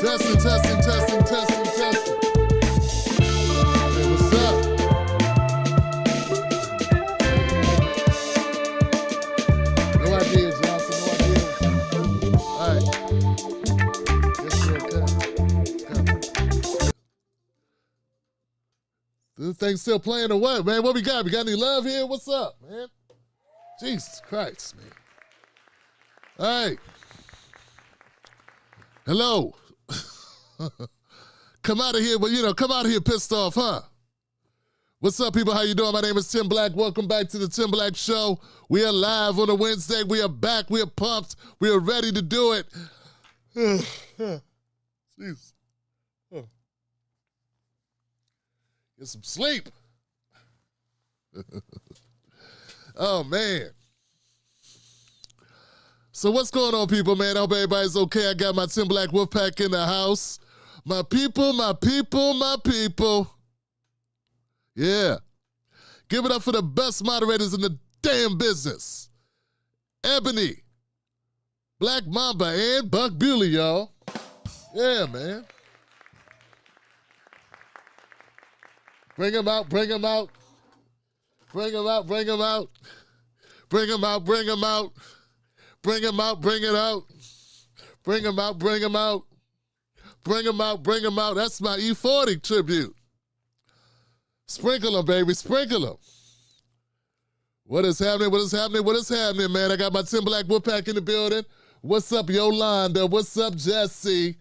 Testing, testing, testing, testing, testing. Hey, what's up? No idea, Johnson, no idea. All right. Yes, sir, come. This thing's still playing or what, man? What we got? We got any love here? What's up, man? Jesus Christ, man. All right. Hello. Come out of here, but come out of here pissed off, huh? What's up, people? How you doing? My name is Tim Black. Welcome back to the Tim Black Show. We are live on a Wednesday. We are back. We are pumped. We are ready to do it. Jeez. Get some sleep. Oh, man. So what's going on, people, man? I hope everybody's okay. I got my Tim Black Wolfpack in the house. My people, my people, my people. Yeah. Give it up for the best moderators in the damn business. Ebony, Black Mamba, and Buck Bewley, y'all. Yeah, man. Bring them out, bring them out. Bring them out, bring them out. Bring them out, bring them out. Bring them out, bring it out. Bring them out, bring them out. Bring them out, bring them out. That's my E40 tribute. Sprinkle them, baby, sprinkle them. What is happening, what is happening, what is happening, man? I got my Tim Black Wolfpack in the building. What's up, Yolanda? What's up, Jesse?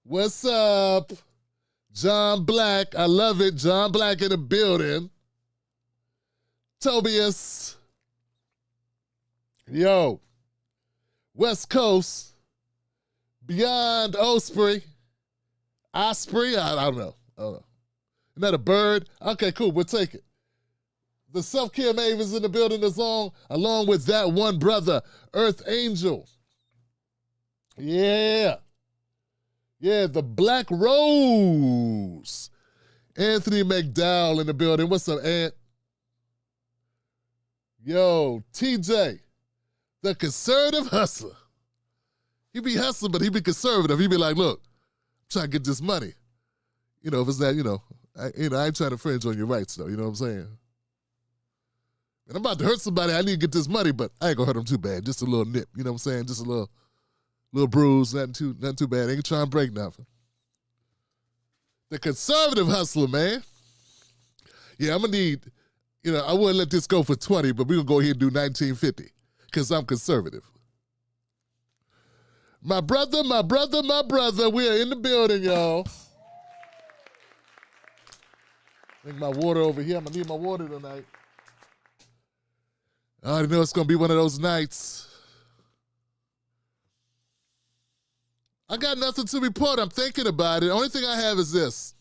What's up? John Black, I love it. John Black in the building. Tobias. Yo. West Coast. Beyond Osprey. Osprey? I don't know. Isn't that a bird? Okay, cool. We'll take it. The Self-Care Mavens in the building is on, along with that one brother, Earth Angel. Yeah. Yeah, the Black Rose. Anthony McDowell in the building. What's up, Ant? Yo, TJ, the conservative hustler. He be hustling, but he be conservative. He be like, look, I'm trying to get this money. If it's that, I ain't trying to infringe on your rights, though. You know what I'm saying? And I'm about to hurt somebody. I need to get this money, but I ain't gonna hurt him too bad. Just a little nip. You know what I'm saying? Just a little bruise. Nothing too bad. Ain't trying to break nothing. The conservative hustler, man. Yeah, I'm gonna need. I wouldn't let this go for 20, but we're gonna go ahead and do 1950 because I'm conservative. My brother, my brother, my brother. We are in the building, y'all. Bring my water over here. I'm gonna need my water tonight. I already know it's gonna be one of those nights. I got nothing to report. I'm thinking about it. The only thing I have is this.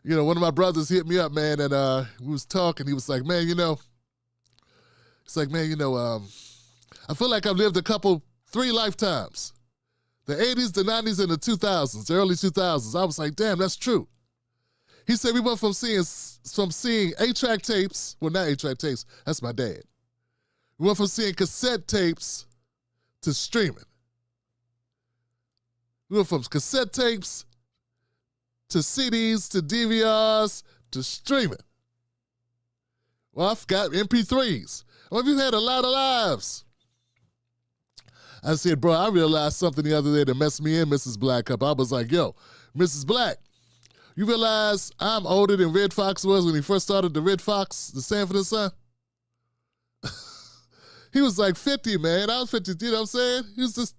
One of my brothers hit me up, man, and we was talking. He was like, man, it's like, man, I feel like I've lived 3 lifetimes. The 80s, the 90s, and the 2000s, the early 2000s. I was like, damn, that's true. He said we went from seeing 8-track tapes, well, not 8-track tapes, that's my dad. We went from seeing cassette tapes to streaming. We went from cassette tapes to CDs to DVRs to streaming. Well, I forgot MP3s. Well, you've had a lot of lives. I said, bro, I realized something the other day that messed me in, Mrs. Black up. I was like, yo, Mrs. Black, you realize I'm older than Red Fox was when he first started the Red Fox, the Sanford and Son? He was like 50, man. I was 50, you know what I'm saying? He was just,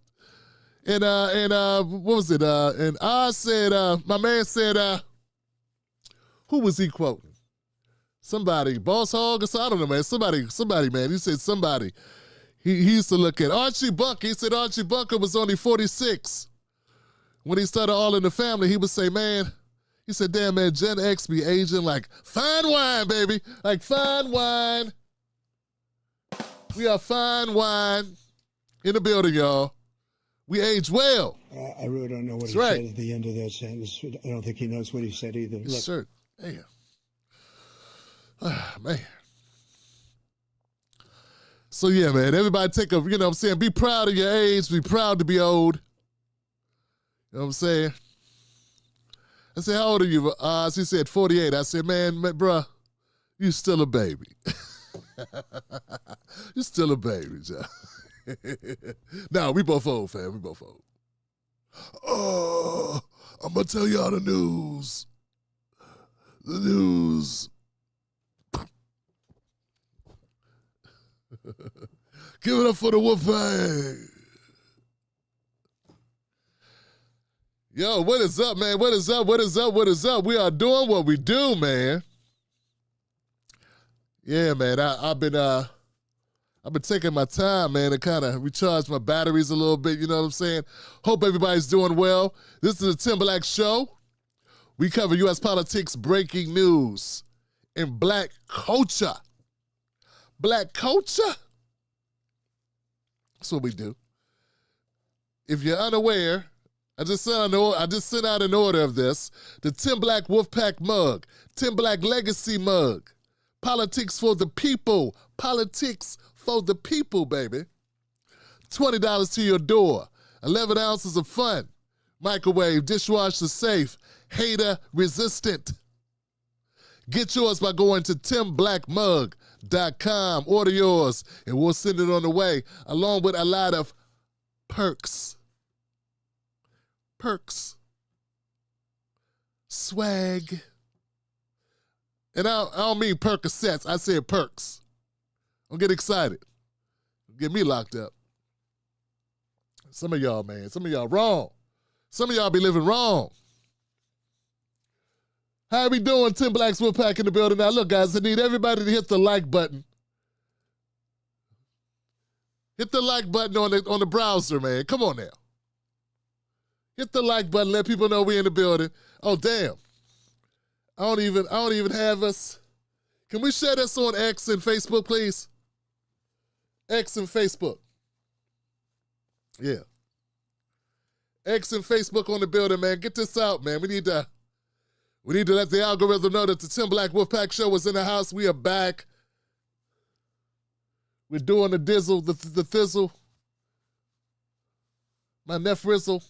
and what was it? And I said, my man said, who was he quoting? Somebody, Boss Hog or something? I don't know, man. Somebody, man. He said somebody. He used to look at Archie Bunker. He said Archie Bunker was only 46. When he started All in the Family, he would say, man, he said, damn, man, Gen X be aging like fine wine, baby. Like fine wine. We are fine wine in the building, y'all. We age well. I really don't know what That's he right. said at the end of that sentence. I don't think he knows what he said either. His shirt. Damn. Ah, man. So, yeah, man, everybody take a, be proud of your age, be proud to be old. know what I'm saying? I said, how old are you? She said, 48. I said, man, bruh, you still a baby. You still a baby, John. Nah, we both old, fam. We both old. Oh, I'm going to tell y'all the news. The news. Give it up for the Wolfpack. Yo, what is up, man? What is up? What is up? What is up? We are doing what we do, man. Yeah, man. I've been taking my time, man, to kind of recharge my batteries a little bit. You know what I'm saying? Hope everybody's doing well. This is the Tim Black Show. We cover U.S. politics, breaking news, and black culture. Black culture? That's what we do. If you're unaware, I just sent out an order of this. The Tim Black Wolfpack mug. Tim Black Legacy mug. Politics for the people. Politics for the people, baby. $20 to your door. 11 ounces of fun. Microwave, dishwasher safe, hater resistant. Get yours by going to timblackmug.com. Order yours, and we'll send it on the way, along with a lot of perks. Perks. Swag. And I don't mean Percocets. I said perks. Don't get excited. Get me locked up. Some of y'all, man, some of y'all wrong. Some of y'all be living wrong. How we doing? Tim Black's Wolfpack in the building. Now, look, guys, I need everybody to hit the like button. Hit the like button on the browser, man. Come on now. Hit the like button. Let people know we in the building. Oh, damn. I don't even have us. Can we share this on X and Facebook, please? X and Facebook. Yeah. X and Facebook on the building, man. Get this out, man. We need to let the algorithm know that the Tim Black Wolfpack Show is in the house. We are back. We're doing the dizzle, the thizzle. My nephrizzle.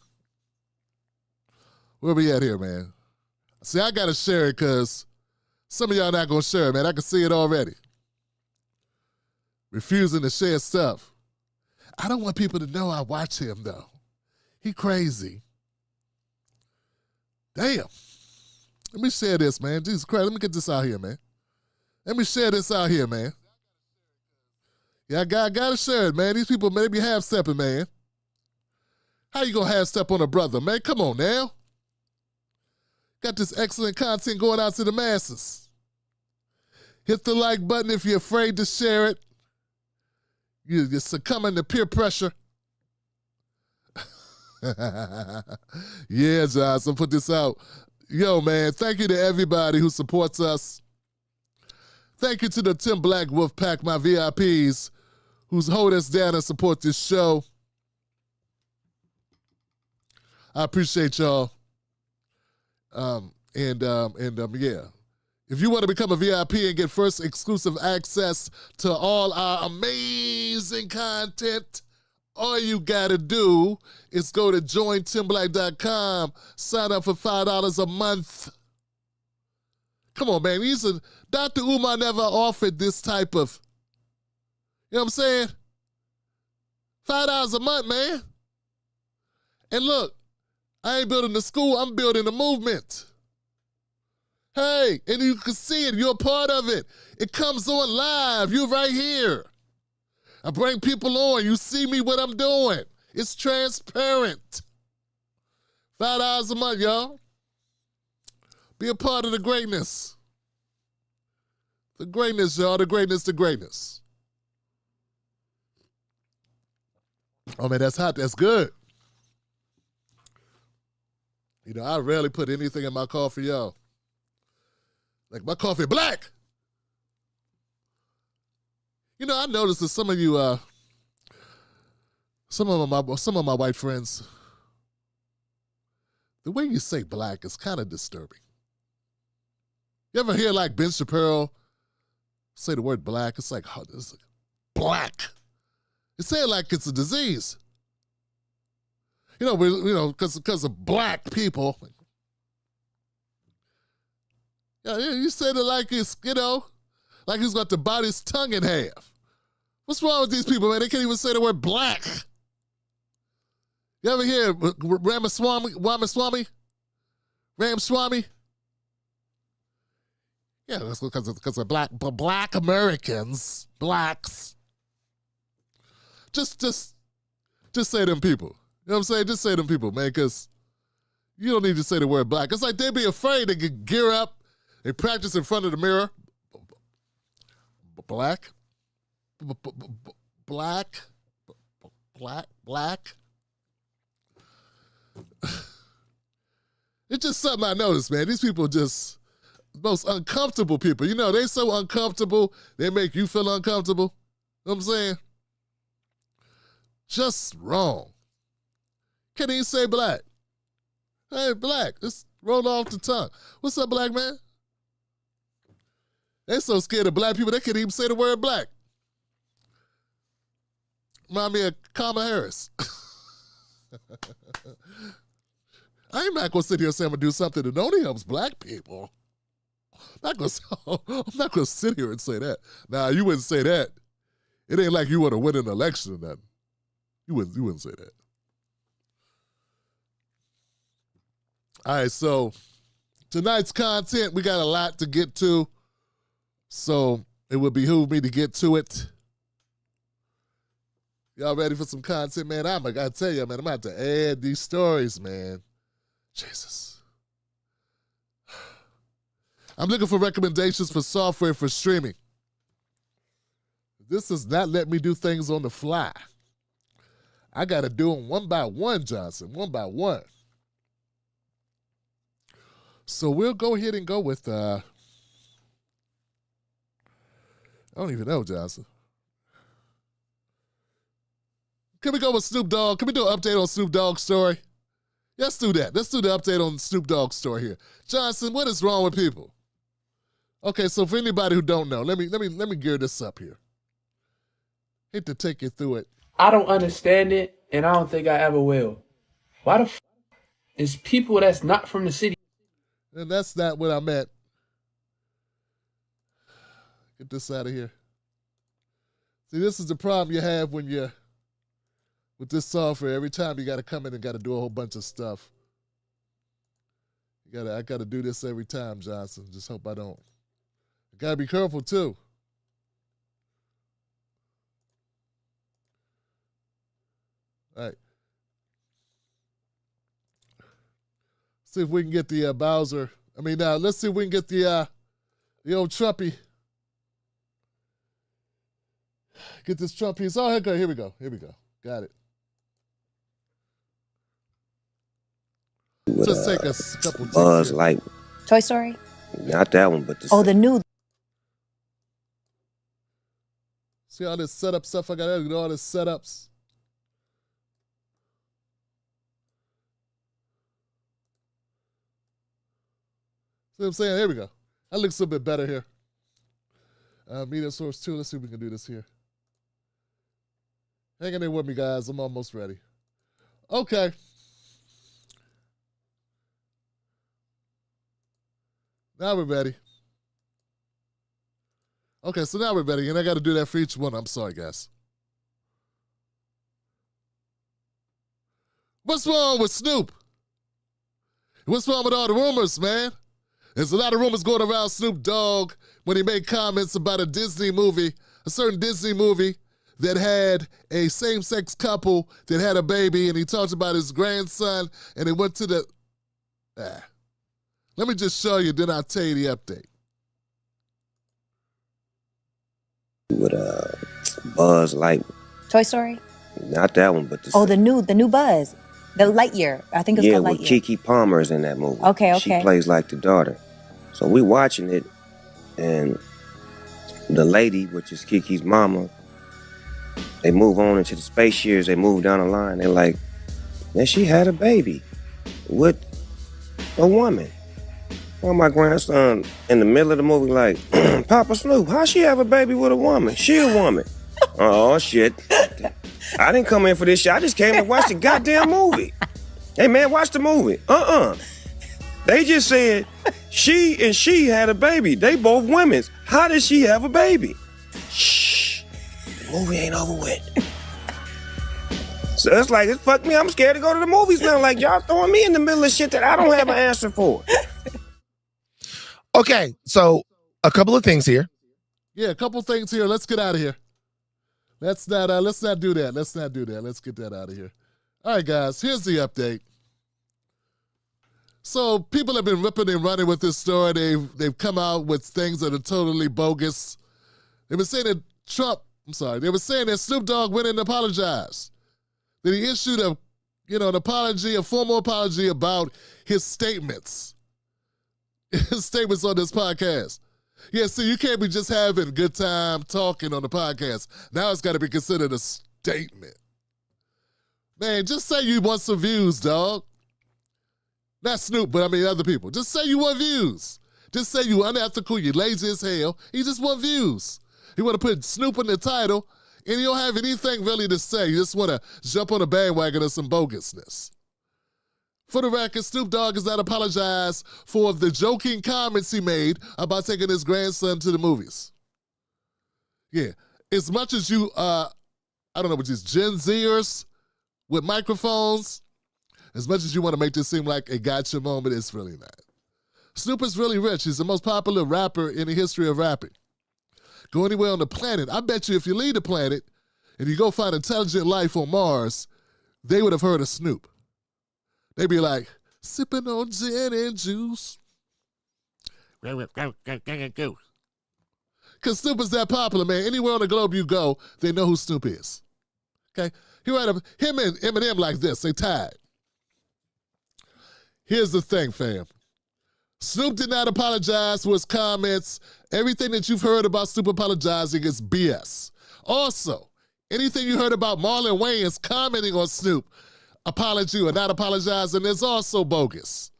Where we at here, man? See, I got to share it because some of y'all not going to share it, man. I can see it already. Refusing to share stuff. I don't want people to know I watch him, though. He crazy. Damn. Let me share this, man. Jesus Christ, let me get this out here, man. Let me share this out here, man. Yeah, I gotta share it, man. These people maybe half-stepping, man. How you gonna half-step on a brother, man? Come on now. Got this excellent content going out to the masses. Hit the like button if you're afraid to share it. You're succumbing to peer pressure. Yeah, John, so put this out. Yo, man, thank you to everybody who supports us. Thank you to the Tim Black Wolfpack, my VIPs, who's hold us down and support this show. I appreciate y'all. Yeah. If you want to become a VIP and get first exclusive access to all our amazing content, all you got to do is go to jointimblack.com, sign up for $5 a month. Come on, man. Dr. Umar never offered this type of, you know what I'm saying? $5 a month, man. And look, I ain't building the school, I'm building the movement. Hey, and you can see it, you're a part of it. It comes on live, you're right here. I bring people on, you see me what I'm doing. It's transparent. $5 a month, y'all. Be a part of the greatness. The greatness, y'all, the greatness, the greatness. Oh, man, that's hot, that's good. You know, I rarely put anything in my coffee, y'all. Like my coffee black. You know, I noticed that some of you, some of my white friends, the way you say black is kind of disturbing. You ever hear like Ben Shapiro say the word black? It's like, oh, this is black. It's saying like it's a disease. because of black people. Yeah, you said it like it's, like he's got to bite his tongue in half. What's wrong with these people, man? They can't even say the word black. You ever hear Ramaswamy? Yeah, that's because of black Americans, blacks. Just say them people. You know what I'm saying? Just say them people, man, because you don't need to say the word black. It's like they be afraid. They get gear up. They practice in front of the mirror. Black. It's just something I noticed, man. These people just most uncomfortable people. They so uncomfortable, they make you feel uncomfortable. You know what I'm saying? Just wrong. Can't even say black. Hey, black. Just roll off the tongue. What's up, black man? They so scared of black people, they can't even say the word black. Remind me of Kamala Harris. I'm not going to sit here and say I'm going to do something that only helps black people. I'm not going to sit here and say that. Nah, you wouldn't say that. It ain't like you want to win an election or nothing. You wouldn't say that. All right, so tonight's content, we got a lot to get to. So it would behoove me to get to it. Y'all ready for some content, man? I gotta tell you, man, I'm about to add these stories, man. Jesus. I'm looking for recommendations for software for streaming. This does not let me do things on the fly. I gotta do them one by one, Johnson, one by one. So we'll go ahead and go with, I don't even know, Johnson. Can we go with Snoop Dogg? Can we do an update on Snoop Dogg's story? Let's do that. Let's do the update on Snoop Dogg's story here. Johnson, what is wrong with people? Okay, so for anybody who don't know, let me gear this up here. Hate to take you through it. I don't understand it, and I don't think I ever will. Why the f is people that's not from the city? And that's not what I meant. Get this out of here. See, this is the problem you have when you're with this software. Every time you got to come in and got to do a whole bunch of stuff. I got to do this every time, Johnson. Just hope I don't. I got to be careful, too. All right. See if we can get the Bowser. Let's see if we can get the old Trumpy. Get this Trump piece. Oh, okay, here we go. Got it. Just take us a couple Buzz like Toy Story? Not that one, but the new. See all this setup stuff I got to do, all this setups. See what I'm saying? Here we go. That looks a little bit better here. Media source 2. Let's see if we can do this here. Hang in there with me, guys. I'm almost ready. Okay. Now we're ready. Okay, so now we're ready, and I got to do that for each one. I'm sorry, guys. What's wrong with Snoop? What's wrong with all the rumors, man? There's a lot of rumors going around Snoop Dogg when he made comments about a certain Disney movie that had a same-sex couple that had a baby, and he talked about his grandson, and he went to the... Let me just show you, then I'll tell you the update. With Buzz like Toy Story? Not that one, but the new Buzz. The Lightyear. I think it's called Lightyear. Yeah, with Kiki Palmer's in that movie. Okay. She plays like the daughter. So we watching it, and the lady, which is Kiki's mama, they move on into the space years. They move down the line. They're like, man, she had a baby with a woman. Well, my grandson in the middle of the movie like, Papa Snoop, how she have a baby with a woman? She a woman. Oh, shit. I didn't come in for this shit. I just came to watch the goddamn movie. Hey, man, watch the movie. They just said she had a baby. They both women's. How did she have a baby? Shh. The movie ain't over with. So it's like, fuck me, I'm scared to go to the movies now. Like, y'all throwing me in the middle of shit that I don't have an answer for. Okay, so a couple of things here. Yeah, a couple things here. Let's get out of here. Let's not do that. Let's not do that. Let's get that out of here. All right, guys, here's the update. So people have been ripping and running with this story. They've come out with things that are totally bogus. They've been saying that they were saying that Snoop Dogg went in and apologized. That he issued an apology, a formal apology about his statements. His statements on this podcast. Yeah, see, you can't be just having a good time talking on the podcast. Now it's got to be considered a statement. Man, just say you want some views, dog. Not Snoop, but I mean other people. Just say you want views. Just say you unethical, you lazy as hell. You just want views. You want to put Snoop in the title, and you don't have anything really to say. You just want to jump on a bandwagon of some bogusness. For the record, Snoop Dogg has not apologized for the joking comments he made about taking his grandson to the movies. Yeah, as much as you, I don't know, which is Gen Zers with microphones, as much as you want to make this seem like a gotcha moment, it's really not. Snoop is really rich. He's the most popular rapper in the history of rapping. Go anywhere on the planet. I bet you if you leave the planet and you go find intelligent life on Mars, they would have heard of Snoop. They'd be like, sipping on gin and juice. Because Snoop is that popular, man. Anywhere on the globe you go, they know who Snoop is. Okay? Him and Eminem like this. They tied. Here's the thing, fam. Snoop did not apologize for his comments. Everything that you've heard about Snoop apologizing is BS. Also, anything you heard about Marlon Wayans commenting on Snoop, apology or not apologizing, is also bogus.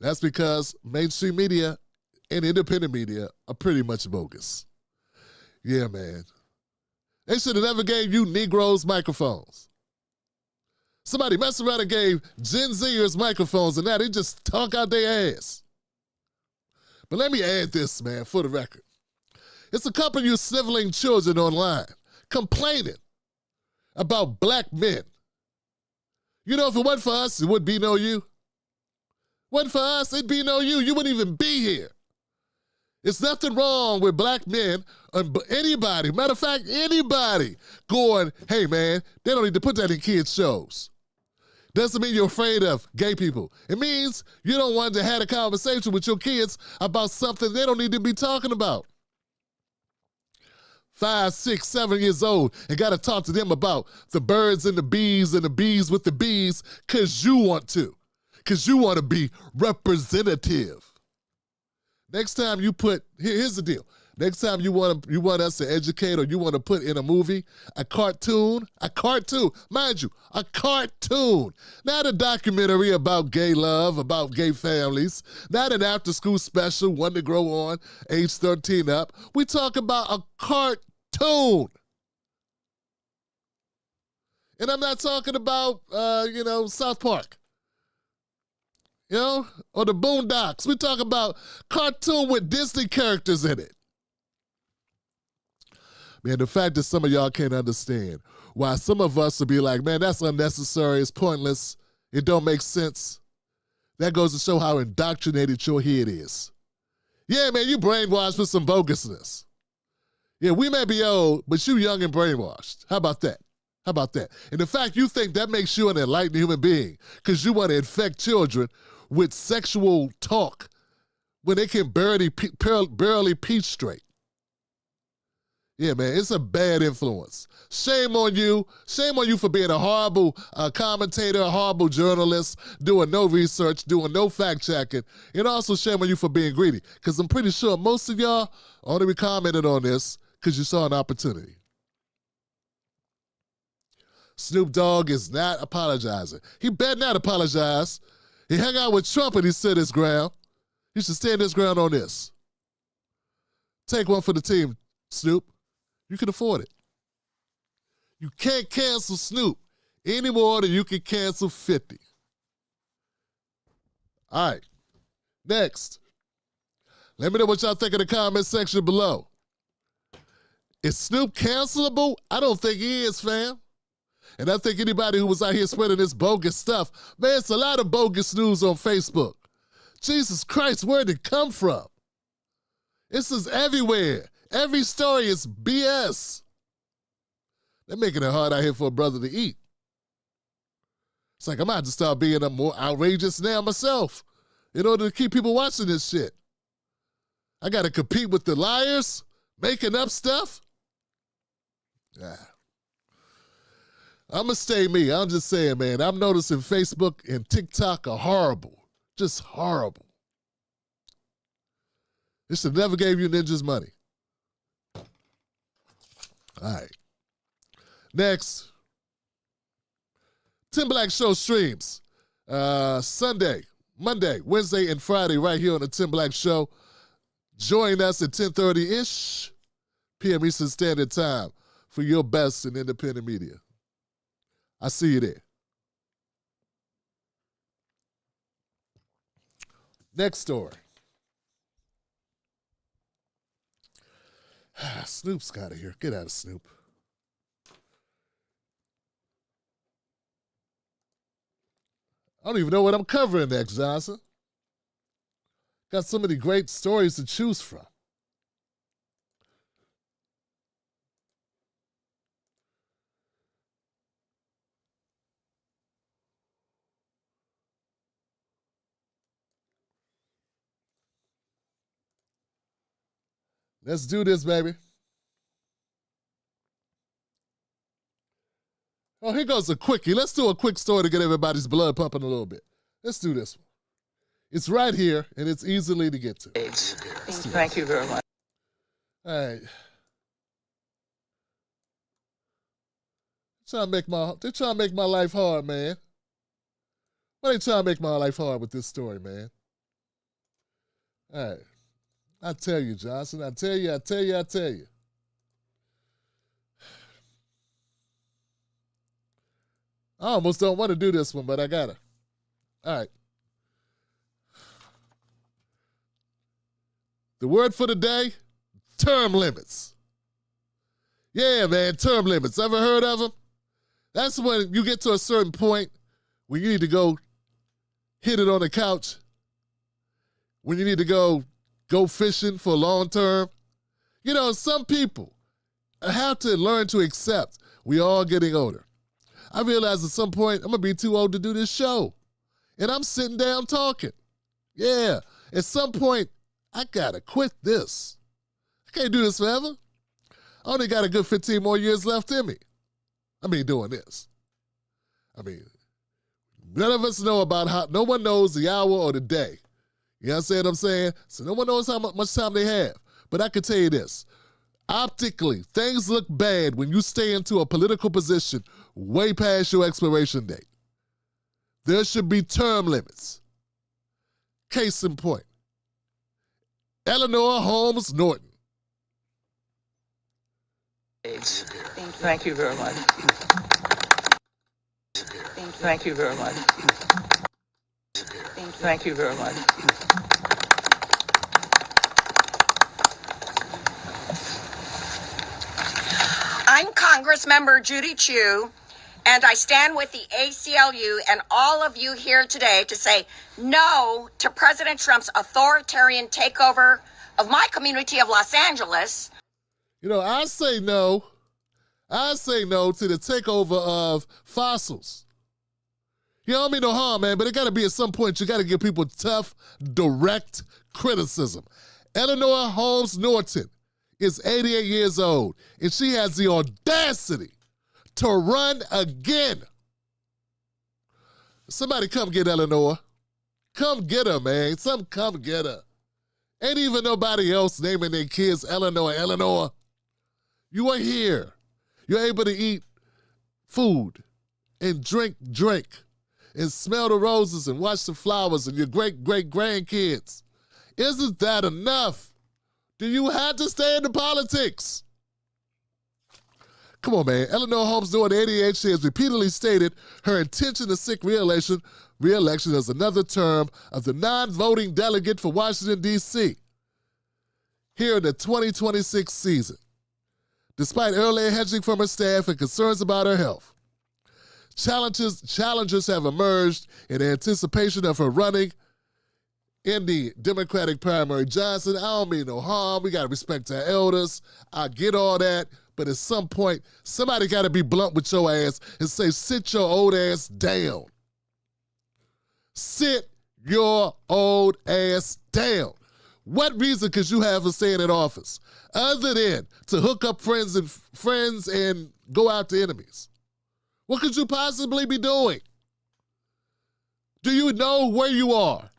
That's because mainstream media and independent media are pretty much bogus. Yeah, man. They should have never gave you Negroes microphones. Somebody messed around and gave Gen Zers microphones, and now they just talk out their ass. But let me add this, man, for the record. It's a couple of you sniveling children online complaining about black men. You know, if it wasn't for us, it would be no you. Wasn't for us, it'd be no you. You wouldn't even be here. There's nothing wrong with black men, anybody, matter of fact, anybody going, hey, man, they don't need to put that in kids' shows. Doesn't mean you're afraid of gay people. It means you don't want to have a conversation with your kids about something they don't need to be talking about. 5, 6, 7 years old and got to talk to them about the birds and the bees with the bees because you want to. Because you want to be representative. Next time you here's the deal. Next time you want us to educate or you want to put in a movie, a cartoon, mind you, a cartoon, not a documentary about gay love, about gay families, not an after-school special, one to grow on, age 13 up. We talk about a cartoon. And I'm not talking about, South Park. Or the Boondocks. We talk about cartoon with Disney characters in it. Man, the fact that some of y'all can't understand why some of us will be like, man, that's unnecessary, it's pointless, it don't make sense. That goes to show how indoctrinated your head is. Yeah, man, you brainwashed with some bogusness. Yeah, we may be old, but you young and brainwashed. How about that? And the fact you think that makes you an enlightened human being because you want to infect children with sexual talk when they can barely peach straight. Yeah, man, it's a bad influence. Shame on you. Shame on you for being a horrible commentator, a horrible journalist, doing no research, doing no fact-checking, and also shame on you for being greedy, because I'm pretty sure most of y'all only commented on this because you saw an opportunity. Snoop Dogg is not apologizing. He better not apologize. He hung out with Trump and he stood his ground. He should stand his ground on this. Take one for the team, Snoop. You can afford it. You can't cancel Snoop any more than you can cancel 50. All right. Next. Let me know what y'all think in the comment section below. Is Snoop cancelable? I don't think he is, fam. And I think anybody who was out here spreading this bogus stuff, man, it's a lot of bogus news on Facebook. Jesus Christ, where did it come from? This is everywhere. Every story is BS. They're making it hard out here for a brother to eat. It's like I'm about to start being more outrageous now myself in order to keep people watching this shit. I got to compete with the liars, making up stuff. I'm going to stay me. I'm just saying, man, I'm noticing Facebook and TikTok are horrible. Just horrible. They should never gave you ninjas money. All right. Next. Tim Black Show streams Sunday, Monday, Wednesday, and Friday right here on the Tim Black Show. Join us at 10:30-ish p.m. Eastern Standard Time for your best in independent media. I see you there. Next story. Snoop's out of here. Get out of Snoop. I don't even know what I'm covering next, Johnson. Got so many great stories to choose from. Let's do this, baby. Oh, here goes a quickie. Let's do a quick story to get everybody's blood pumping a little bit. Let's do this one. It's right here, and it's easily to get to. Thank you very much. All right. They're trying to make my life hard, man. Why they trying to make my life hard with this story, man? All right. I tell you, Johnson. I tell you. I almost don't want to do this one, but I gotta. All right. The word for the day, term limits. Yeah, man, term limits. Ever heard of them? That's when you get to a certain point when you need to go hit it on the couch, when you need to go fishing for long term. You know, some people have to learn to accept we all getting older. I realized at some point I'm going to be too old to do this show. And I'm sitting down talking. Yeah, at some point, I got to quit this. I can't do this forever. I only got a good 15 more years left in me. I mean, doing this. I mean, none of us know about no one knows the hour or the day. You understand what I'm saying? So no one knows how much time they have. But I can tell you this. Optically, things look bad when you stay into a political position way past your expiration date. There should be term limits. Case in point. Eleanor Holmes Norton. Thank you very much. Thank you very much. Thank you very much. I'm Congressmember Judy Chu, and I stand with the ACLU and all of you here today to say no to President Trump's authoritarian takeover of my community of Los Angeles. You know, I say no. I say no to the takeover of fossils. You know, I don't mean no harm, man, but it got to be at some point you got to give people tough, direct criticism. Eleanor Holmes Norton is 88 years old, and she has the audacity to run again. Somebody come get Eleanor. Come get her, man. Come get her. Ain't even nobody else naming their kids Eleanor. You are here. You're able to eat food and drink, and smell the roses and watch the flowers and your great-great-grandkids. Isn't that enough? Do you have to stay in the politics? Come on, man. Eleanor Holmes Norton, 88, she has repeatedly stated her intention to seek re-election re-election as another term of the non-voting delegate for Washington, D.C. here in the 2026 season, despite earlier hedging from her staff and concerns about her health. Challengers have emerged in anticipation of her running in the Democratic primary. Johnson, I don't mean no harm. We got to respect our elders. I get all that. But at some point, somebody got to be blunt with your ass and say, sit your old ass down. Sit your old ass down. What reason could you have for staying in office other than to hook up friends and go out to enemies? What could you possibly be doing? Do you know where you are?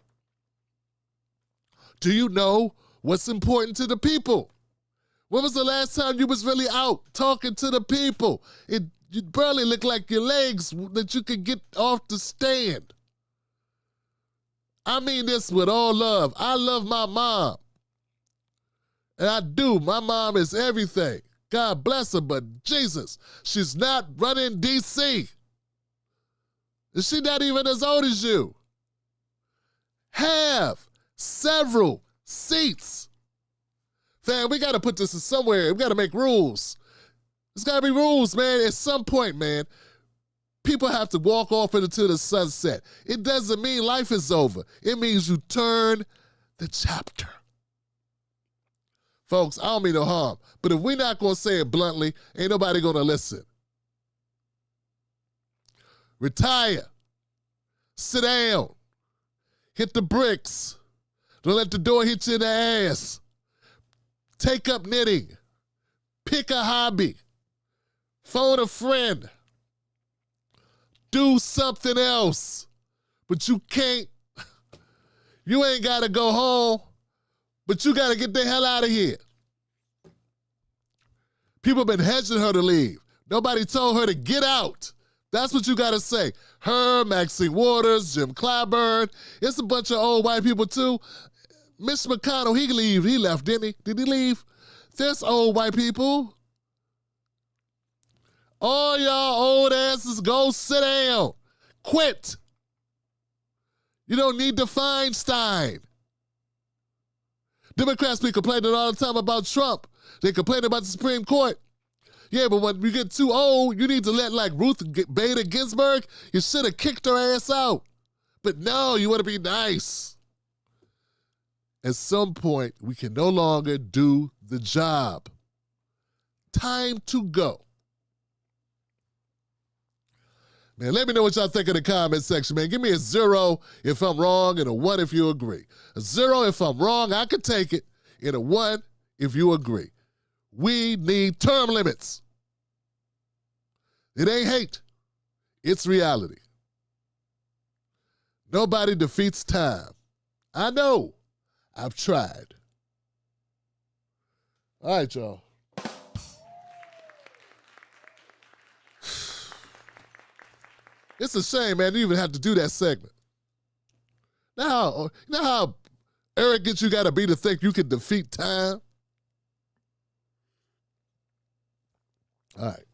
Do you know what's important to the people? When was the last time you was really out talking to the people? You barely look like your legs that you could get off the stand. I mean this with all love. I love my mom. And I do. My mom is everything. God bless her, but Jesus, she's not running D.C. She's not even as old as you. Have several seats. Fam, we got to put this in somewhere. We got to make rules. There's got to be rules, man. At some point, man, people have to walk off into the sunset. It doesn't mean life is over. It means you turn the chapter. Folks, I don't mean no harm, but if we're not going to say it bluntly, ain't nobody going to listen. Retire. Sit down. Hit the bricks. Don't let the door hit you in the ass. Take up knitting. Pick a hobby. Phone a friend. Do something else. But you can't. You ain't got to go home. But you got to get the hell out of here. People been hedging her to leave. Nobody told her to get out. That's what you got to say. Her, Maxine Waters, Jim Clyburn. It's a bunch of old white people too. Mitch McConnell, he left, didn't he? Did he leave? There's old white people. All y'all old asses, go sit down. Quit. You don't need to Feinstein. Democrats be complaining all the time about Trump. They complain about the Supreme Court. Yeah, but when you get too old, you need to let like Ruth Bader Ginsburg, you should have kicked her ass out. But no, you want to be nice. At some point, we can no longer do the job. Time to go. Man, let me know what y'all think in the comment section, man. Give me a 0 if I'm wrong and a 1 if you agree. A 0 if I'm wrong, I could take it, and a 1 if you agree. We need term limits. It ain't hate. It's reality. Nobody defeats time. I know. I've tried. All right, y'all. It's a shame, man, you even have to do that segment. Now, you know how arrogant you got to be to think you can defeat time? All right.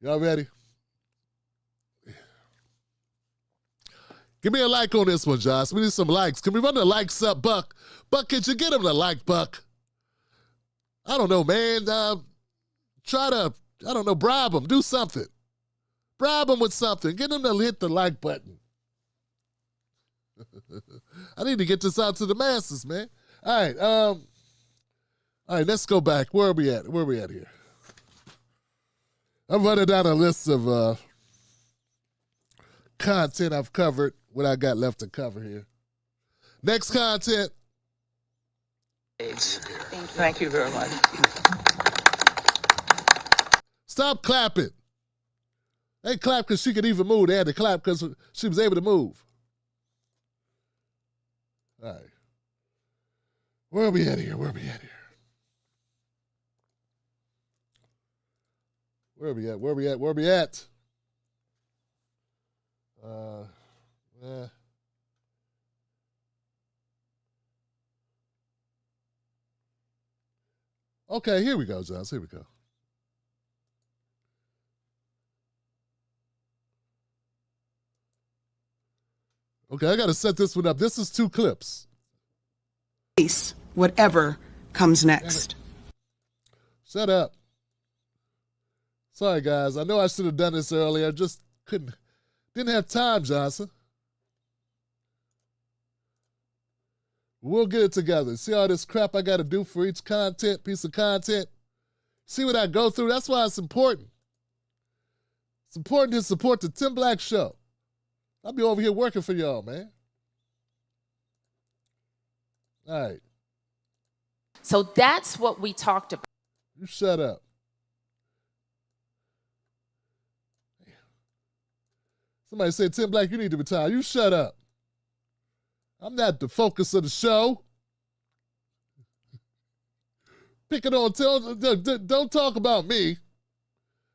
Y'all ready? Give me a like on this one, Josh. We need some likes. Can we run the likes up, Buck? Buck, could you get him to like, Buck? I don't know, man. Bribe him. Do something. Bribe him with something. Get him to hit the like button. I need to get this out to the masses, man. All right, let's go back. Where are we at? Where are we at here? I'm running down a list of content I've covered, what I got left to cover here. Next content. Thank you very much. Stop clapping. They clapped because she could even move. They had to clap because she was able to move. All right. Where are we at here? Where are we at here? Where are we at? Where are we at? Where are we at? Okay, here we go, Jones. Here we go. Okay, I got to set this one up. This is 2 clips. Whatever comes next. Shut up. Sorry, guys. I know I should have done this earlier. I just didn't have time, Johnson. We'll get it together. See all this crap I got to do for each piece of content? See what I go through? That's why it's important. It's important to support the Tim Black Show. I'll be over here working for y'all, man. All right. So that's what we talked about. You shut up. Somebody said, Tim Black, you need to retire. You shut up. I'm not the focus of the show. Picking on, don't talk about me.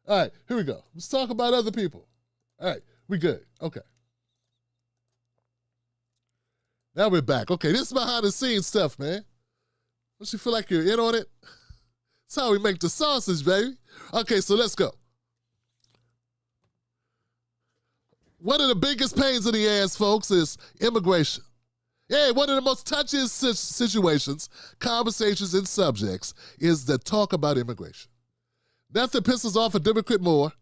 All right, here we go. Let's talk about other people. All right, we good. Okay. Now we're back. Okay, this is behind the scenes stuff, man. Don't you feel like you're in on it? That's how we make the sausage, baby. Okay, so let's go. One of the biggest pains in the ass, folks, is immigration. Yeah, one of the most touchiest situations, conversations, and subjects is the talk about immigration. Nothing pisses off a Democrat more.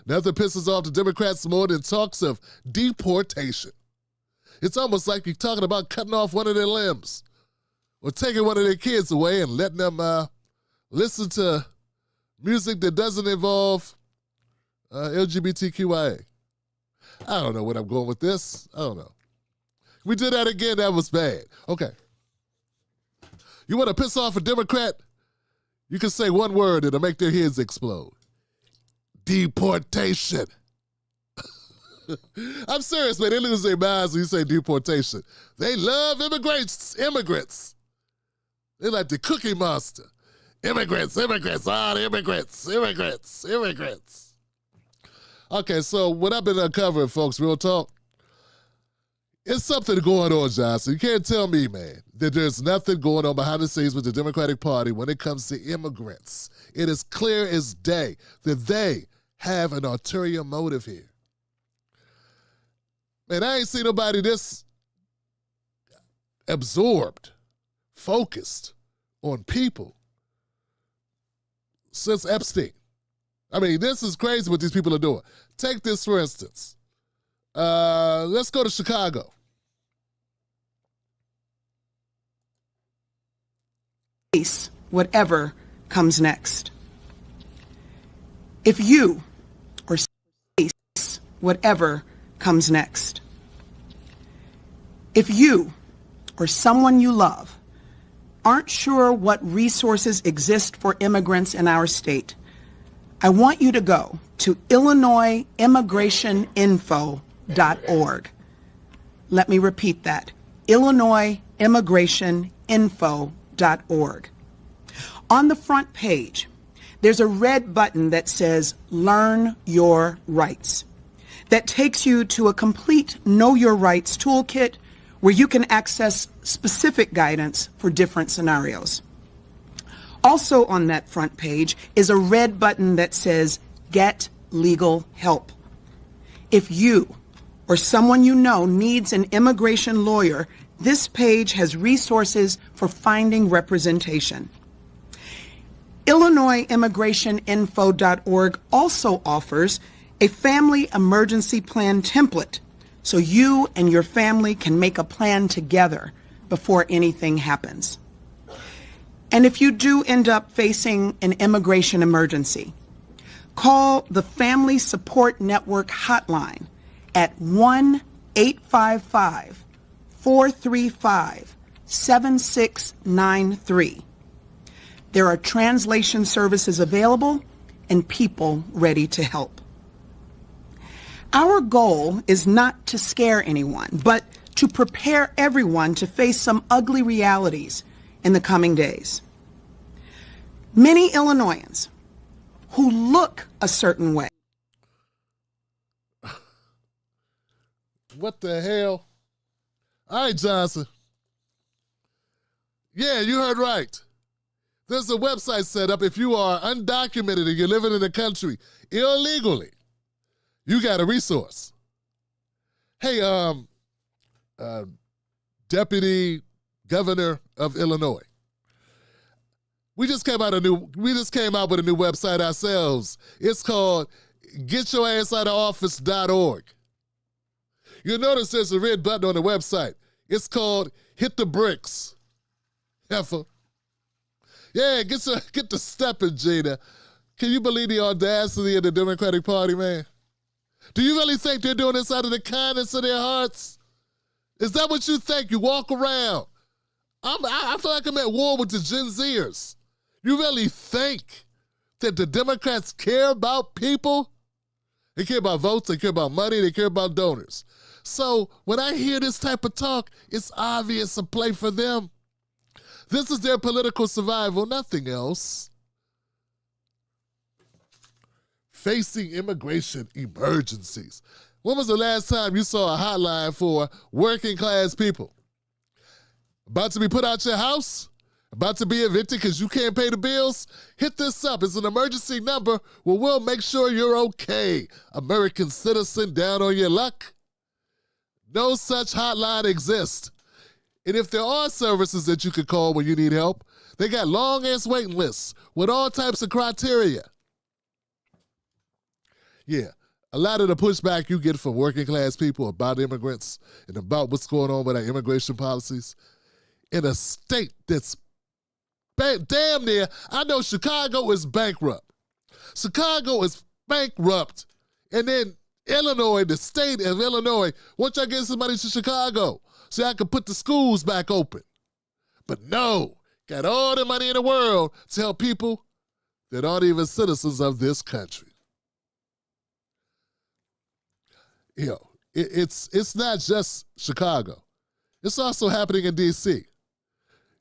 Nothing pisses off the Democrats more than talks of deportation. It's almost like you're talking about cutting off one of their limbs or taking one of their kids away and letting them listen to music that doesn't involve LGBTQIA. I don't know what I'm going with this. I don't know. We did that again. That was bad. Okay. You want to piss off a Democrat? You can say one word, it'll make their heads explode. Deportation. I'm serious, man. They lose their minds when you say deportation. They love immigrants. They're like the Cookie Monster. Immigrants, the immigrants. Okay, so what I've been uncovering, folks, real talk, it's something going on, Johnson. You can't tell me, man, that there's nothing going on behind the scenes with the Democratic Party when it comes to immigrants. It is clear as day that they have an ulterior motive here. Man, I ain't seen nobody this absorbed, focused on people since Epstein. I mean, this is crazy what these people are doing. Take this, for instance. Let's go to Chicago. Whatever comes next. If you or whatever comes next. If you or someone you love aren't sure what resources exist for immigrants in our state, I want you to go to IllinoisImmigrationInfo.org. Let me repeat that, IllinoisImmigrationInfo.org. On the front page, there's a red button that says Learn Your Rights. That takes you to a complete Know Your Rights toolkit where you can access specific guidance for different scenarios. Also on that front page is a red button that says Get Legal Help. If you or someone you know needs an immigration lawyer, this page has resources for finding representation. IllinoisImmigrationInfo.org also offers a family emergency plan template so you and your family can make a plan together before anything happens. And if you do end up facing an immigration emergency, call the Family Support Network hotline at 1-855-435-7693. There are translation services available and people ready to help. Our goal is not to scare anyone, but to prepare everyone to face some ugly realities in the coming days. Many Illinoisans who look a certain way. What the hell? All right, Johnson. Yeah, you heard right. There's a website set up if you are undocumented and you're living in the country illegally. You got a resource. Hey, Deputy Governor of Illinois. We just came out with a new website ourselves. It's called getyourassoutofoffice.org. You'll notice there's a red button on the website. It's called Hit the Bricks. Heifer. Yeah, get the stepping, Gina. Can you believe the audacity of the Democratic Party, man? Do you really think they're doing this out of the kindness of their hearts? Is that what you think? You walk around. I feel like I'm at war with the Gen Zers. You really think that the Democrats care about people? They care about votes, they care about money, they care about donors. So when I hear this type of talk, it's obvious a play for them. This is their political survival, nothing else. Facing immigration emergencies. When was the last time you saw a hotline for working class people? About to be put out your house? About to be evicted because you can't pay the bills? Hit this up. It's an emergency number where we'll make sure you're okay. American citizen, down on your luck? No such hotline exists. And if there are services that you could call when you need help, they got long-ass waiting lists with all types of criteria. Yeah, a lot of the pushback you get from working class people about immigrants and about what's going on with our immigration policies in a state that's damn near, I know Chicago is bankrupt. Chicago is bankrupt. And then Illinois, the state of Illinois, won't y'all get some money to Chicago so I can put the schools back open? But no, got all the money in the world to help people that aren't even citizens of this country. You know, it's not just Chicago. It's also happening in D.C.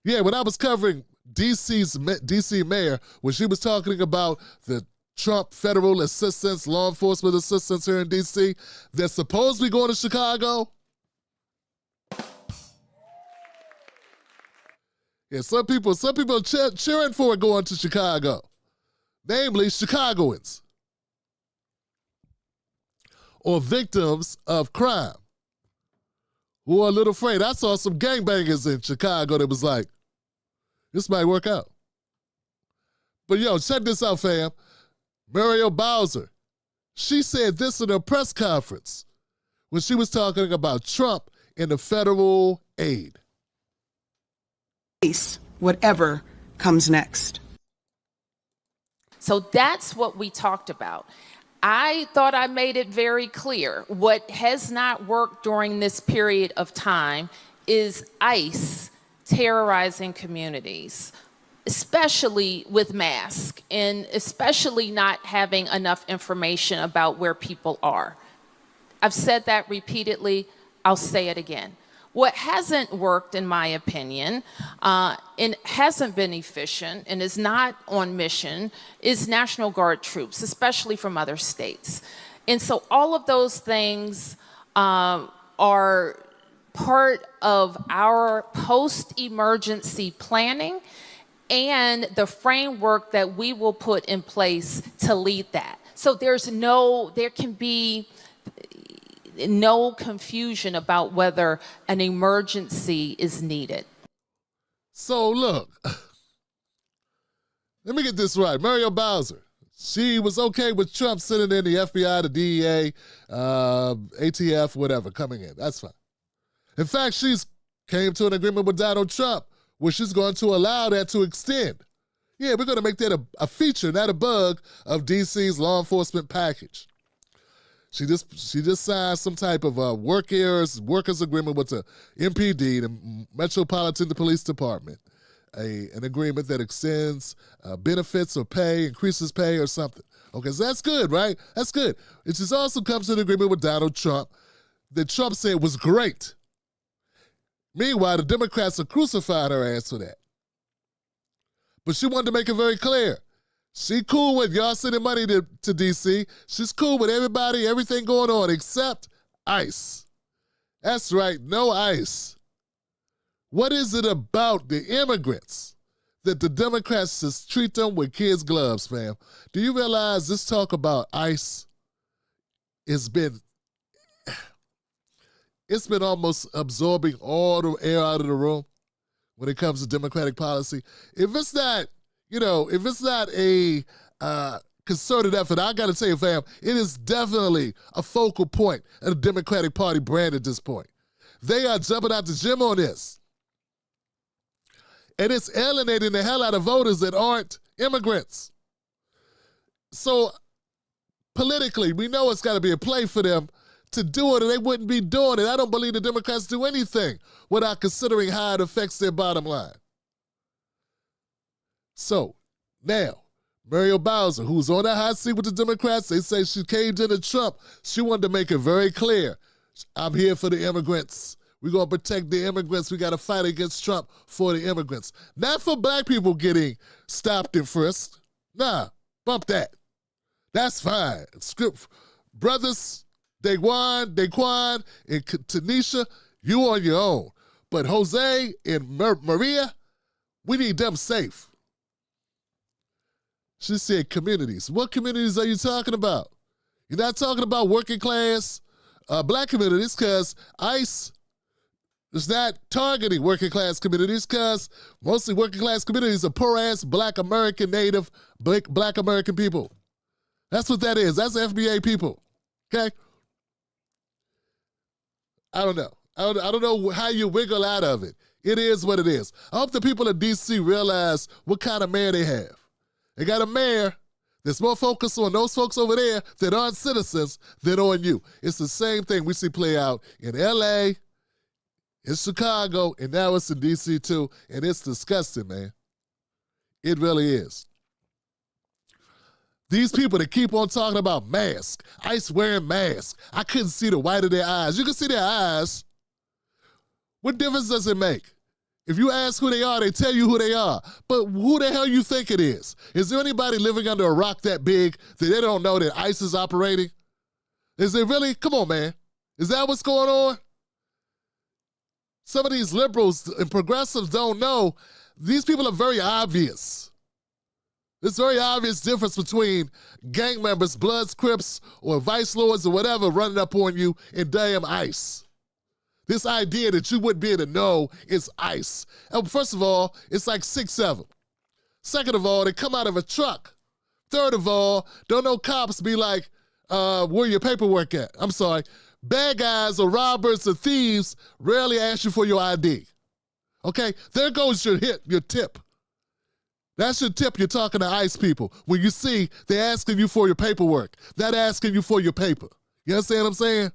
Yeah, when I was covering D.C. mayor, when she was talking about the Trump federal assistance, law enforcement assistance here in D.C., they're supposed to be going to Chicago. Yeah, some people are cheering for it going to Chicago, namely Chicagoans or victims of crime who are a little afraid. I saw some gangbangers in Chicago that was like, this might work out. But yo, check this out, fam. Muriel Bowser, she said this in a press conference when she was talking about Trump and the federal aid. Whatever comes next. So that's what we talked about. I thought I made it very clear. What has not worked during this period of time is ICE terrorizing communities, especially with masks, and especially not having enough information about where people are. I've said that repeatedly. I'll say it again. What hasn't worked, in my opinion, and hasn't been efficient and is not on mission is National Guard troops, especially from other states. And so all of those things are part of our post-emergency planning and the framework that we will put in place to lead that. So there can be no confusion about whether an emergency is needed. So look, let me get this right. Muriel Bowser, she was okay with Trump sitting in the FBI, the DEA, ATF, whatever, coming in. That's fine. In fact, she's came to an agreement with Donald Trump where she's going to allow that to extend. Yeah, we're going to make that a feature, not a bug, of DC's law enforcement package. She just signed some type of workers agreement with the MPD, the Metropolitan Police Department, an agreement that extends benefits or pay, increases pay or something. Okay, so that's good, right? That's good. It just also comes to an agreement with Donald Trump that Trump said was great. Meanwhile, the Democrats are crucifying her ass for that. But she wanted to make it very clear. She cool with y'all sending money to D.C. She's cool with everybody, everything going on except ICE. That's right, no ICE. What is it about the immigrants that the Democrats just treat them with kids' gloves, fam? Do you realize this talk about ICE has been... it's been almost absorbing all the air out of the room when it comes to Democratic policy. If it's not, if it's not a concerted effort, I got to tell you, fam, it is definitely a focal point of the Democratic Party brand at this point. They are jumping out the gym on this. And it's alienating the hell out of voters that aren't immigrants. So politically, we know it's got to be a play for them to do it, or they wouldn't be doing it. I don't believe the Democrats do anything without considering how it affects their bottom line. So, now, Muriel Bowser, who's on that hot seat with the Democrats, they say she caved into Trump. She wanted to make it very clear, I'm here for the immigrants. We're going to protect the immigrants. We got to fight against Trump for the immigrants. Not for black people getting stopped and frisked. Nah, bump that. That's fine. Brothers, Daquan, and Tanisha, you on your own. But Jose and Maria, we need them safe. She said communities. What communities are you talking about? You're not talking about working class black communities, because ICE is not targeting working class communities, because mostly working class communities are poor-ass black American native, black American people. That's what that is. That's FBA people. Okay? I don't know. I don't know how you wiggle out of it. It is what it is. I hope the people in D.C. realize what kind of mayor they have. They got a mayor that's more focused on those folks over there that aren't citizens than on you. It's the same thing we see play out in L.A., in Chicago, and now it's in D.C. too, and it's disgusting, man. It really is. These people that keep on talking about masks, ICE wearing masks, I couldn't see the white of their eyes. You can see their eyes. What difference does it make? If you ask who they are, they tell you who they are. But who the hell you think it is? Is there anybody living under a rock that big that they don't know that ICE is operating? Is it really? Come on, man. Is that what's going on? Some of these liberals and progressives don't know. These people are very obvious. There's a very obvious difference between gang members, Bloods, Crips, or Vice Lords or whatever running up on you and damn ICE. This idea that you wouldn't be able to know is ICE. And first of all, it's like 6 of them. Second of all, they come out of a truck. Third of all, don't no cops be like, where your paperwork at? I'm sorry. Bad guys or robbers or thieves rarely ask you for your ID. Okay? There goes your tip. That's your tip. You're talking to ICE people. When you see they're asking you for your paperwork, not asking you for your paper. You understand what I'm saying?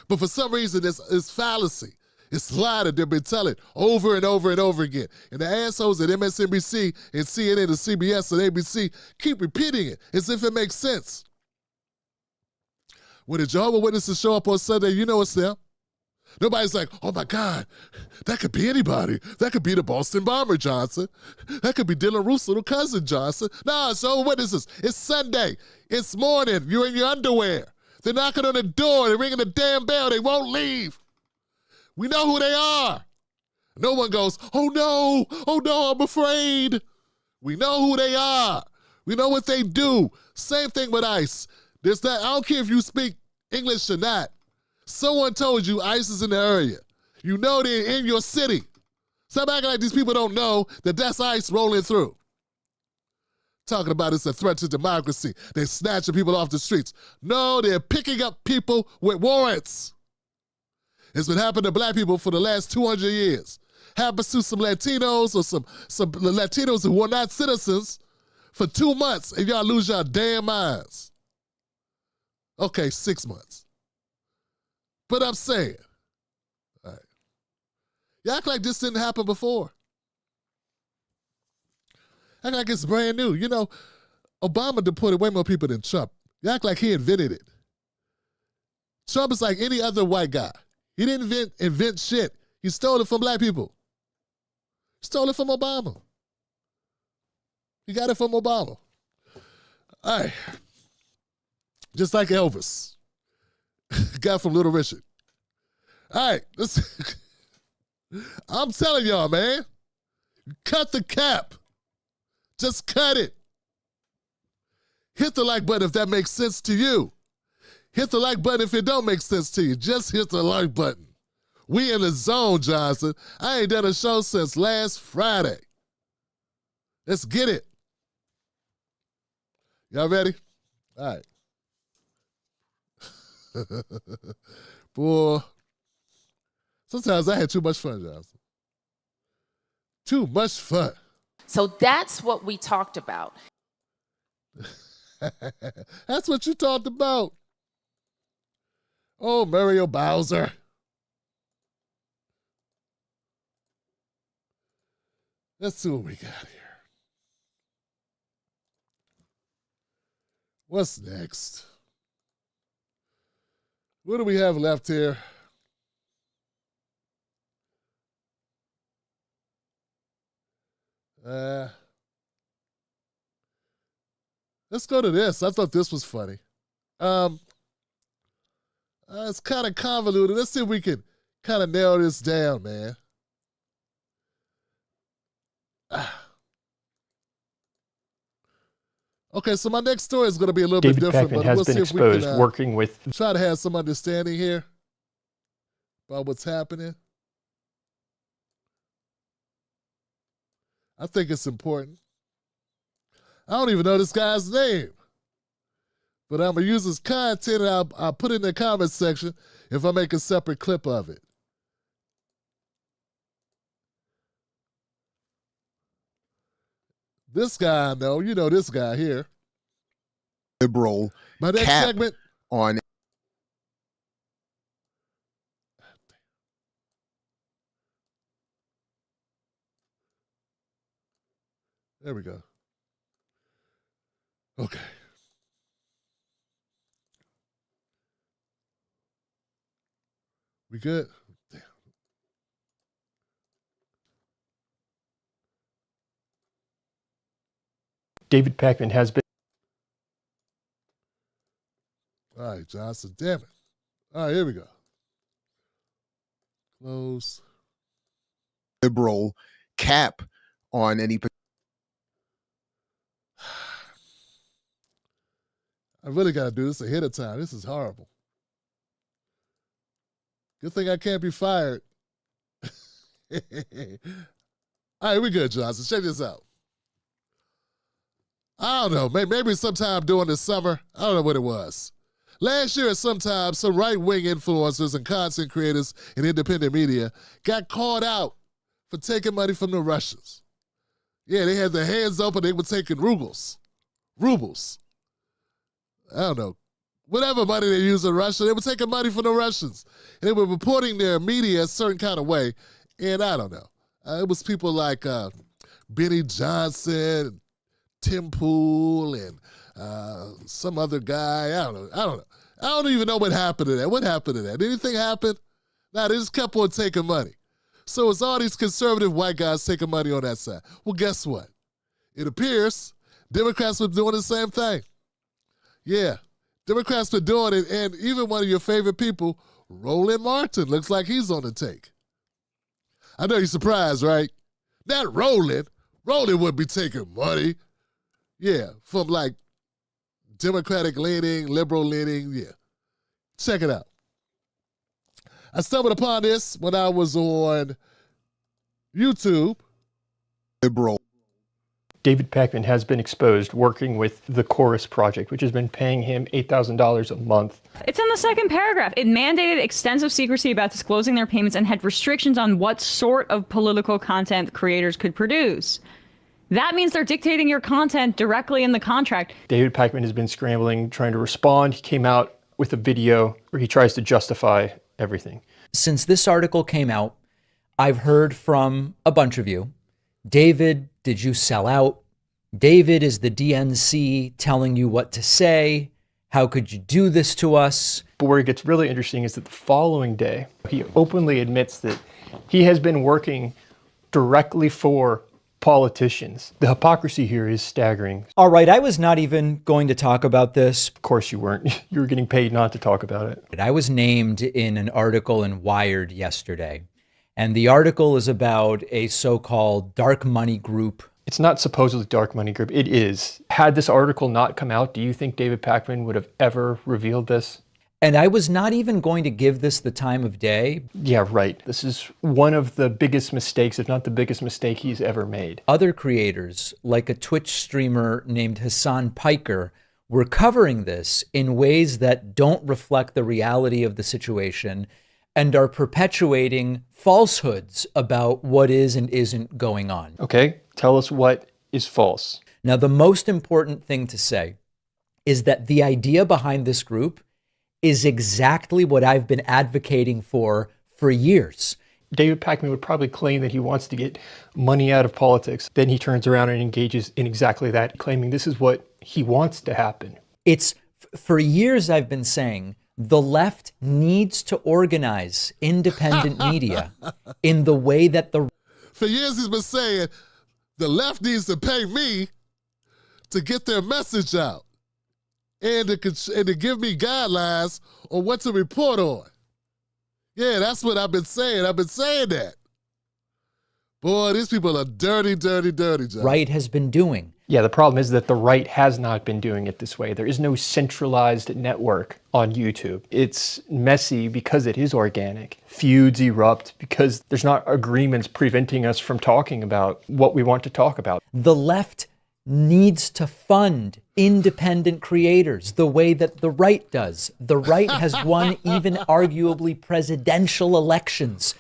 But for some reason, it's fallacy. It's lie that they've been telling over and over and over again. And the assholes at MSNBC and CNN and CBS and ABC keep repeating it as if it makes sense. When the Jehovah's Witnesses show up on Sunday, you know it's them. Nobody's like, oh my God, that could be anybody. That could be the Boston Bomber Johnson. That could be Dylan Roos' little cousin Johnson. Nah, it's Jehovah's Witnesses. It's Sunday. It's morning. You're in your underwear. They're knocking on the door. They're ringing the damn bell. They won't leave. We know who they are. No one goes, oh no, I'm afraid. We know who they are. We know what they do. Same thing with ICE. There's that. I don't care if you speak English or not. Someone told you ICE is in the area. You know they're in your city. Stop acting like these people don't know that that's ICE rolling through. Talking about it's a threat to democracy. They're snatching people off the streets. No, they're picking up people with warrants. It's been happening to black people for the last 200 years. Happens to some Latinos or some Latinos who are not citizens for 2 months, and y'all lose your damn minds. Okay, 6 months. But I'm saying, all right, you act like this didn't happen before. Act like it's brand new. You know, Obama deported way more people than Trump. You act like he invented it. Trump is like any other white guy. He didn't invent shit. He stole it from black people. Stole it from Obama. He got it from Obama. All right. Just like Elvis. Got from Little Richard. All right. I'm telling y'all, man. Cut the cap. Just cut it. Hit the like button if that makes sense to you. Hit the like button if it don't make sense to you. Just hit the like button. We in the zone, Johnson. I ain't done a show since last Friday. Let's get it. Y'all ready? All right. Boy, sometimes I had too much fun, Johnson. Too much fun. So that's what we talked about. That's what you talked about. Oh, Mario Bowser. Let's see what we got here. What's next? What do we have left here? Let's go to this. I thought this was funny. It's kind of convoluted. Let's see if we can kind of nail this down, man. Okay, so my next story is going to be a little bit different, but we'll see if we can working with try to have some understanding here about what's happening. I think it's important. I don't even know this guy's name, but I'm going to use his content and I'll put it in the comments section if I make a separate clip of it. This guy I know, you know this guy here. Liberal. My next segment on. There we go. Okay. We good? Damn. David Pakman has been. All right, Johnson, damn it. All right, here we go. Close. Liberal cap on any. I really got to do this ahead of time. This is horrible. Good thing I can't be fired. All right, we good, Johnson. Check this out. I don't know. Maybe sometime during the summer. I don't know what it was. Last year, sometime, some right-wing influencers and content creators in independent media got called out for taking money from the Russians. Yeah, they had their hands open. They were taking rubles. I don't know. Whatever money they use in Russia, they were taking money from the Russians. And they were reporting their media a certain kind of way. And I don't know. It was people like Benny Johnson, Tim Pool, and some other guy. I don't know. I don't even know what happened to that. What happened to that? Did anything happen? Nah, they just kept on taking money. So it's all these conservative white guys taking money on that side. Well, guess what? It appears Democrats were doing the same thing. Yeah, Democrats were doing it, and even one of your favorite people, Roland Martin, looks like he's on the take. I know you're surprised, right? Not Roland. Roland would be taking money. Yeah, from like Democratic leaning, liberal leaning, yeah. Check it out. I stumbled upon this when I was on YouTube. Liberal. David Pakman has been exposed working with the Chorus Project, which has been paying him $8,000 a month. It's in the second paragraph. It mandated extensive secrecy about disclosing their payments and had restrictions on what sort of political content creators could produce. That means they're dictating your content directly in the contract. David Pakman has been scrambling, trying to respond. He came out with a video where he tries to justify everything. Since this article came out, I've heard from a bunch of you. David, did you sell out? David, is the DNC telling you what to say? How could you do this to us? But where it gets really interesting is that the following day, he openly admits that he has been working directly for politicians. The hypocrisy here is staggering. All right, I was not even going to talk about this. Of course you weren't. You were getting paid not to talk about it. I was named in an article in Wired yesterday. And the article is about a so-called dark money group. It's not supposedly dark money group. It is. Had this article not come out, do you think David Pakman would have ever revealed this? And I was not even going to give this the time of day. Yeah, right. This is one of the biggest mistakes, if not the biggest mistake he's ever made. Other creators, like a Twitch streamer named Hassan Piker, were covering this in ways that don't reflect the reality of the situation and are perpetuating falsehoods about what is and isn't going on. Okay, tell us what is false. Now, the most important thing to say is that the idea behind this group is exactly what I've been advocating for years. David Pakman would probably claim that he wants to get money out of politics. Then he turns around and engages in exactly that, claiming this is what he wants to happen. It's for years I've been saying the left needs to organize independent media in the way that the... For years he's been saying the left needs to pay me to get their message out and to give me guidelines on what to report on. Yeah, that's what I've been saying. I've been saying that. Boy, these people are dirty, dirty, dirty, John. Right has been doing. Yeah, the problem is that the right has not been doing it this way. There is no centralized network on YouTube. It's messy because it is organic. Feuds erupt because there's not agreements preventing us from talking about what we want to talk about. The left needs to fund independent creators the way that the right does. The right has won even arguably presidential elections.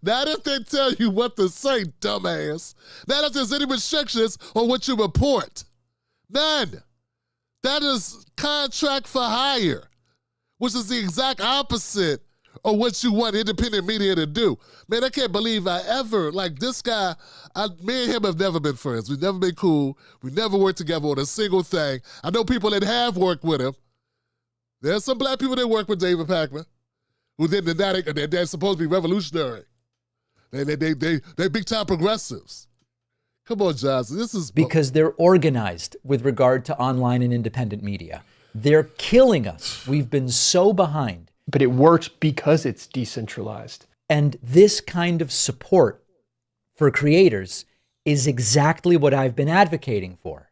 Not if they tell you what to say, dumbass. Not if there's any restrictions on what you report. None. That is contract for hire, which is the exact opposite of what you want independent media to do. Man, I can't believe I ever, like this guy, me and him have never been friends. We've never been cool. We never worked together on a single thing. I know people that have worked with him. There's some black people that work with David Pakman, who they're supposed to be revolutionary. They big time progressives. Come on, Johnson. This is because they're organized with regard to online and independent media. They're killing us. We've been so behind. But it works because it's decentralized. And this kind of support for creators is exactly what I've been advocating for.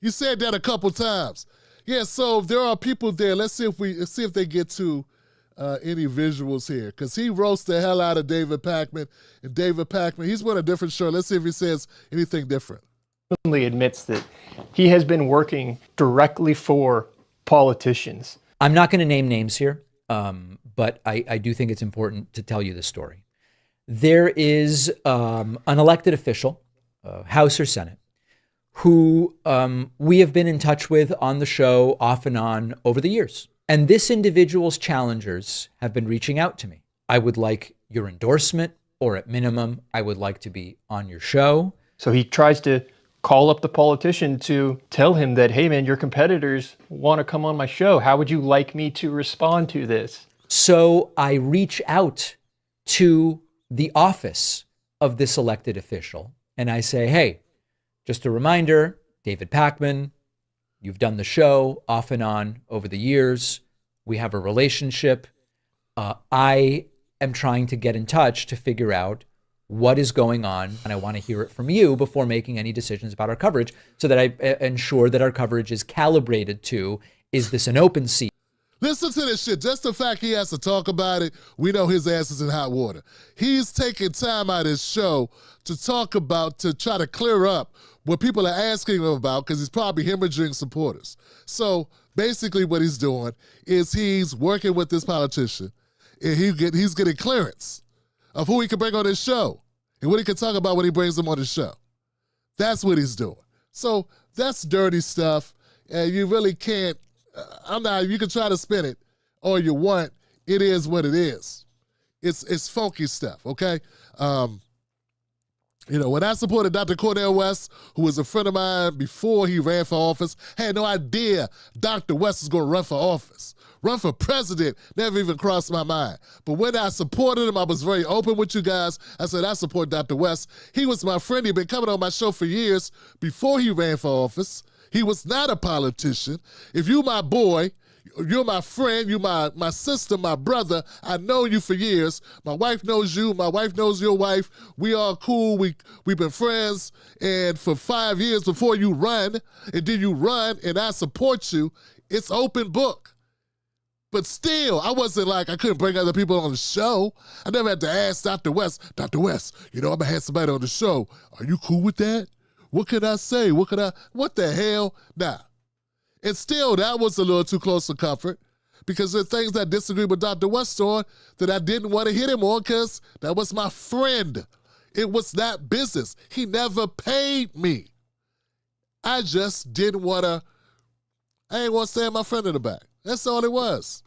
You said that a couple times. Yeah, so there are people there. Let's see if they get to any visuals here, because he roasts the hell out of David Pakman. And David Pakman, he's wearing a different shirt. Let's see if he says anything different. He admits that he has been working directly for politicians. I'm not going to name names here, but I do think it's important to tell you the story. There is an elected official, House or Senate, who we have been in touch with on the show off and on over the years. And this individual's challengers have been reaching out to me. I would like your endorsement, or at minimum, I would like to be on your show. So he tries to call up the politician to tell him that, hey man, your competitors want to come on my show. How would you like me to respond to this? So I reach out to the office of this elected official and I say, hey, just a reminder, David Pakman, you've done the show off and on over the years. We have a relationship. I am trying to get in touch to figure out what is going on, and I want to hear it from you before making any decisions about our coverage so that I ensure that our coverage is calibrated to, is this an open seat? Listen to this shit. Just the fact he has to talk about it, we know his ass is in hot water. He's taking time out of his show to talk about, to try to clear up what people are asking him about, because he's probably hemorrhaging supporters. So basically what he's doing is he's working with this politician, and he's getting clearance of who he can bring on his show and what he can talk about when he brings them on his show. That's what he's doing. So that's dirty stuff, and you really can't, you can try to spin it all you want. It is what it is. It's funky stuff, okay? When I supported Dr. Cornel West, who was a friend of mine before he ran for office, had no idea Dr. West was going to run for office. Run for president never even crossed my mind. But when I supported him, I was very open with you guys. I said, I support Dr. West. He was my friend. He'd been coming on my show for years before he ran for office. He was not a politician. If you my boy, you're my friend, you my sister, my brother. I know you for years. My wife knows you. My wife knows your wife. We are cool. We've been friends. And for 5 years before you run, and then you run, and I support you, it's open book. But still, I wasn't like, I couldn't bring other people on the show. I never had to ask Dr. West, I'm going to have somebody on the show. Are you cool with that? What can I say? What the hell? Nah. And still, that was a little too close for comfort because there are things I disagree with Dr. West on that I didn't want to hit him on because that was my friend. It was not business. He never paid me. I just didn't want to, I ain't want to stab my friend in the back. That's all it was.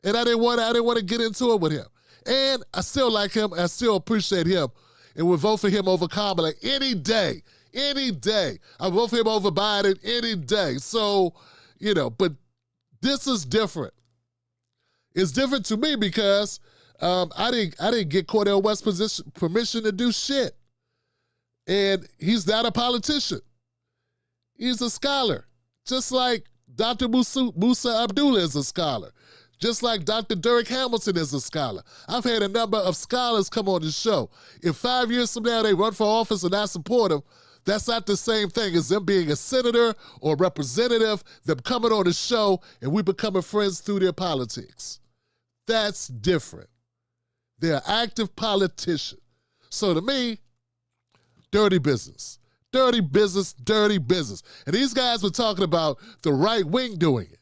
And I didn't want to get into it with him. And I still like him. I still appreciate him. And would vote for him over Kamala any day. Any day. I would vote for him over Biden any day. So, but this is different. It's different to me because I didn't get Cordell West's permission to do shit. And he's not a politician. He's a scholar. Just like Dr. Musa Abdullah is a scholar. Just like Dr. Derek Hamilton is a scholar. I've had a number of scholars come on the show. If 5 years from now they run for office and I support them, that's not the same thing as them being a senator or representative, them coming on the show and we becoming friends through their politics. That's different. They're active politicians. So to me, dirty business. Dirty business, dirty business. And these guys were talking about the right wing doing it.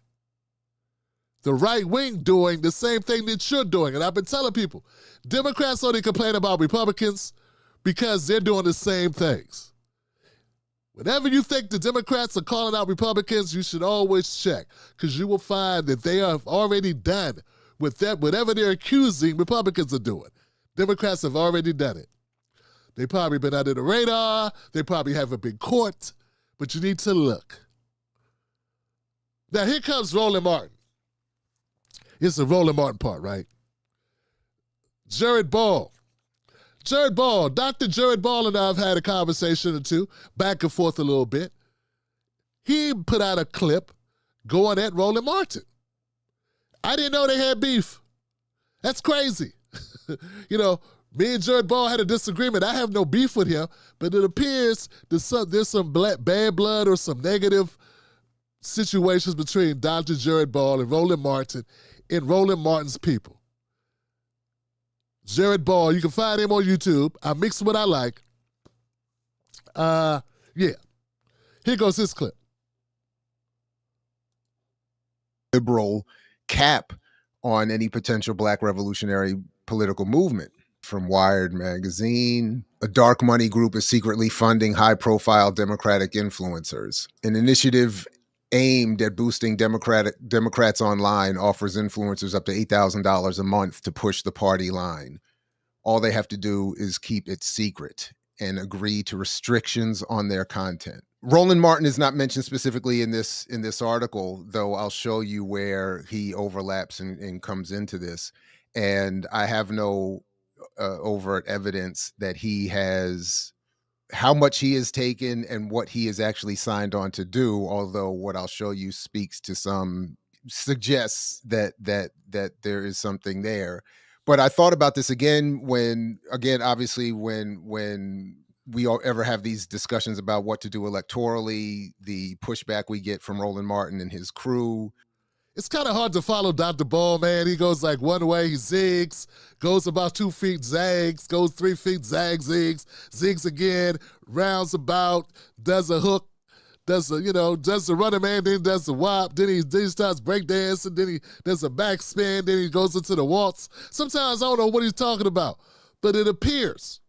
The right wing doing the same thing that you're doing. And I've been telling people, Democrats only complain about Republicans because they're doing the same things. Whenever you think the Democrats are calling out Republicans, you should always check because you will find that they have already done with that, whatever they're accusing Republicans of doing. Democrats have already done it. They've probably been under the radar. They probably haven't been caught, but you need to look. Now, here comes Roland Martin. It's the Roland Martin part, right? Jared Ball. Dr. Jared Ball and I have had a conversation or two, back and forth a little bit. He put out a clip going at Roland Martin. I didn't know they had beef. That's crazy. Me and Jared Ball had a disagreement. I have no beef with him, but it appears there's some bad blood or some negative situations between Dr. Jared Ball and Roland Martin and Roland Martin's people. Jared Ball, you can find him on YouTube. I mix what I like. Here goes this clip. Liberal cap on any potential Black revolutionary political movement. From Wired magazine, a dark money group is secretly funding high-profile Democratic influencers. An initiative aimed at boosting Democrats online offers influencers up to $8,000 a month to push the party line. All they have to do is keep it secret and agree to restrictions on their content. Roland Martin is not mentioned specifically in this article, though I'll show you where he overlaps and comes into this. And I have no overt evidence that he has, how much he has taken and what he has actually signed on to do, although what I'll show you suggests that there is something there. But I thought about this again when we all ever have these discussions about what to do electorally, the pushback we get from Roland Martin and his crew. It's kind of hard to follow Dr. Ball, man. He goes like one way, he zigs, goes about 2 feet, zags, goes 3 feet, zags, zigs again, rounds about, does a hook, does the running man, then does the wop, then he starts breakdancing, then he does a backspin, then he goes into the waltz. Sometimes I don't know what he's talking about, but it appears.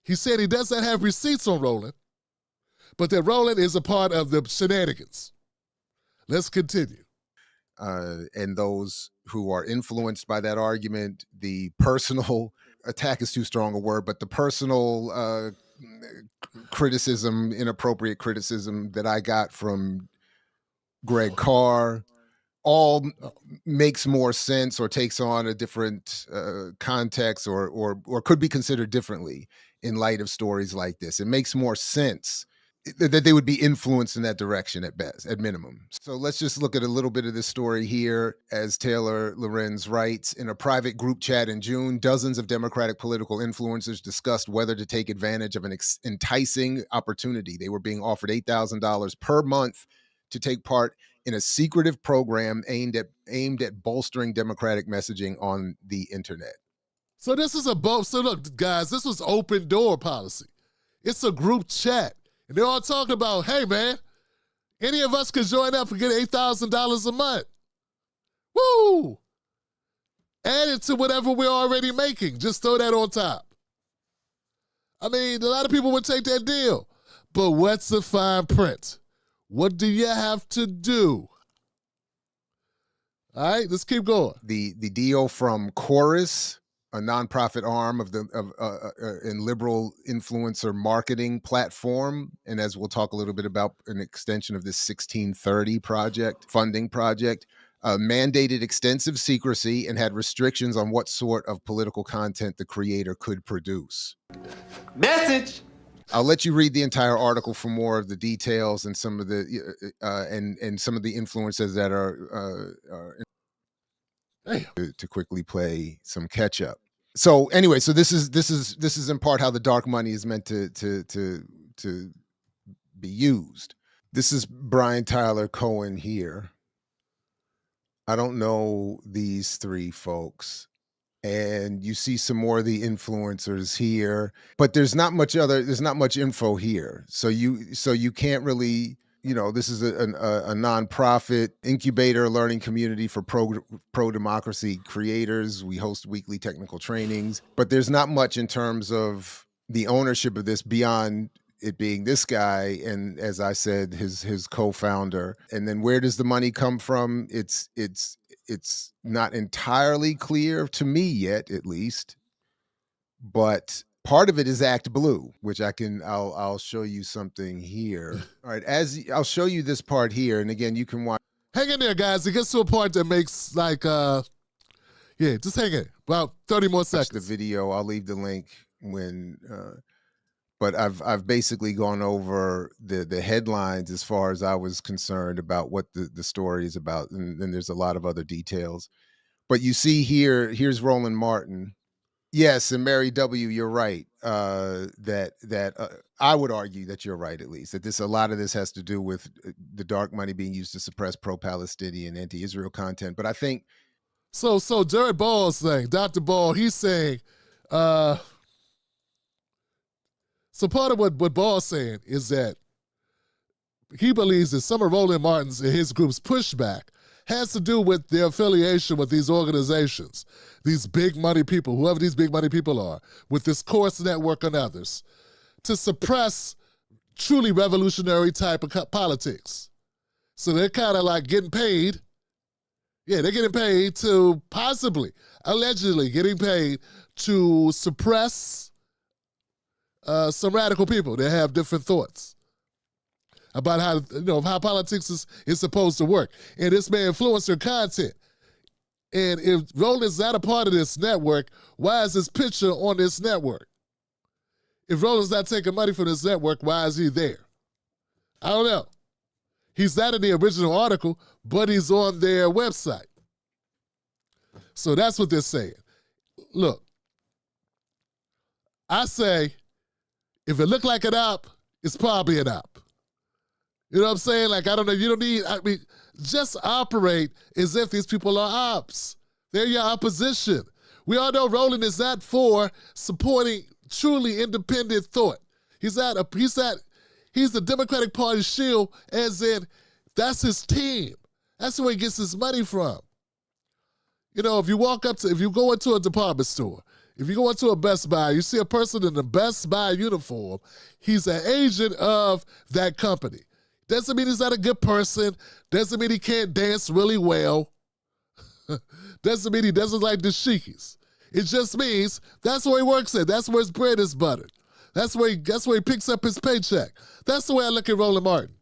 He said he doesn't have receipts on Roland, but that Roland is a part of the shenanigans. Let's continue. And those who are influenced by that argument, the personal attack is too strong a word, but the personal criticism, inappropriate criticism that I got from Greg Carr all makes more sense or takes on a different context or could be considered differently in light of stories like this. It makes more sense that they would be influenced in that direction at best, at minimum. So let's just look at a little bit of this story here. As Taylor Lorenz writes, in a private group chat in June, dozens of Democratic political influencers discussed whether to take advantage of an enticing opportunity. They were being offered $8,000 per month to take part in a secretive program aimed at bolstering democratic messaging on the internet. So this is so look, guys, this was open door policy. It's a group chat. And they're all talking about, hey, man, any of us could join up and get $8,000 a month. Woo! Add it to whatever we're already making. Just throw that on top. I mean, a lot of people would take that deal. But what's the fine print? What do you have to do? All right, let's keep going. The deal from Chorus, a nonprofit arm of and liberal influencer marketing platform, and as we'll talk a little bit about, an extension of this 1630 funding project, mandated extensive secrecy and had restrictions on what sort of political content the creator could produce. Message. I'll let you read the entire article for more of the details and some of the and some of the influences that are to quickly play some catch up. So anyway, so this is in part how the dark money is meant to be used. This is Brian Tyler Cohen here. I don't know these three folks. And you see some more of the influencers here, but there's not much info here. So you can't really, this is a nonprofit incubator learning community for pro-democracy creators. We host weekly technical trainings, but there's not much in terms of the ownership of this beyond it being this guy and, as I said, his co-founder. And then where does the money come from? It's not entirely clear to me yet, at least. But part of it is Act Blue, which I'll show you something here. All right, I'll show you this part here, and again, you can watch. Hang in there, guys. It gets to a point that makes just hang in. About 30 more seconds. The video, I'll leave the link when. But I've basically gone over the headlines as far as I was concerned about what the story is about, and then there's a lot of other details. But you see here's Roland Martin. Yes, and Mary W., you're right. That I would argue that you're right, at least, that a lot of this has to do with the dark money being used to suppress pro-Palestinian, anti-Israel content. But I think so. Jared Ball's saying, Dr. Ball, he's saying. So part of what Ball's saying is that he believes that some of Roland Martin's and his group's pushback has to do with their affiliation with these organizations, these big money people, whoever these big money people are, with this Course Network and others, to suppress truly revolutionary type of politics. So they're kind of like getting paid. Yeah, they're getting paid to allegedly getting paid to suppress some radical people that have different thoughts about how politics is supposed to work. And this may influence their content. And if Roland's not a part of this network, why is this picture on this network? If Roland's not taking money from this network, why is he there? I don't know. He's not in the original article, but he's on their website. So that's what they're saying. Look, I say, if it looked like an op, it's probably an op. You know what I'm saying? Like, I don't know, just operate as if these people are ops. They're your opposition. We all know Roland is not for supporting truly independent thought. He's the Democratic Party shield, as in, that's his team. That's where he gets his money from. If you go into a department store, if you go into a Best Buy, you see a person in the Best Buy uniform, he's an agent of that company. Doesn't mean he's not a good person. Doesn't mean he can't dance really well. Doesn't mean he doesn't like the sheikies. It just means that's where he works at. That's where his bread is buttered. That's where he picks up his paycheck. That's the way I look at Roland Martin.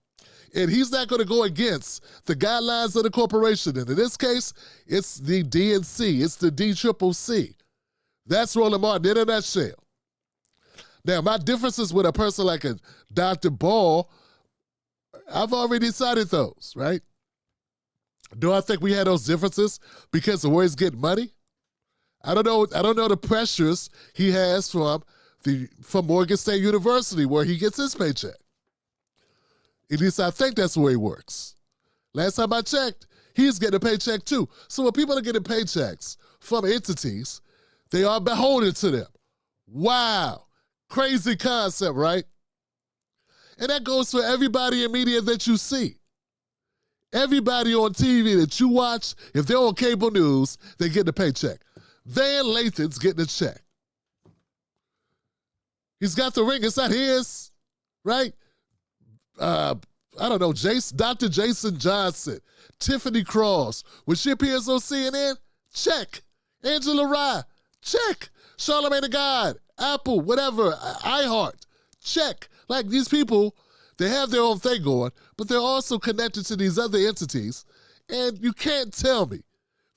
And he's not going to go against the guidelines of the corporation. And in this case, it's the DNC. It's the DCCC. That's Roland Martin in a nutshell. Now, my differences with a person like a Dr. Ball, I've already decided those, right? Do I think we had those differences because of where he's getting money? I don't know the pressures he has from Morgan State University where he gets his paycheck. At least I think that's the way it works. Last time I checked, he's getting a paycheck too. So when people are getting paychecks from entities, they are beholden to them. Wow. Crazy concept, right? And that goes for everybody in media that you see. Everybody on TV that you watch, if they're on cable news, they get a paycheck. Van Lathan's getting a check. He's got the ring. It's not his, right? I don't know, Dr. Jason Johnson, Tiffany Cross. When she appears on CNN, check. Angela Rye, check. Charlamagne the God, Apple, whatever, iHeart, check. Like these people, they have their own thing going, but they're also connected to these other entities. And you can't tell me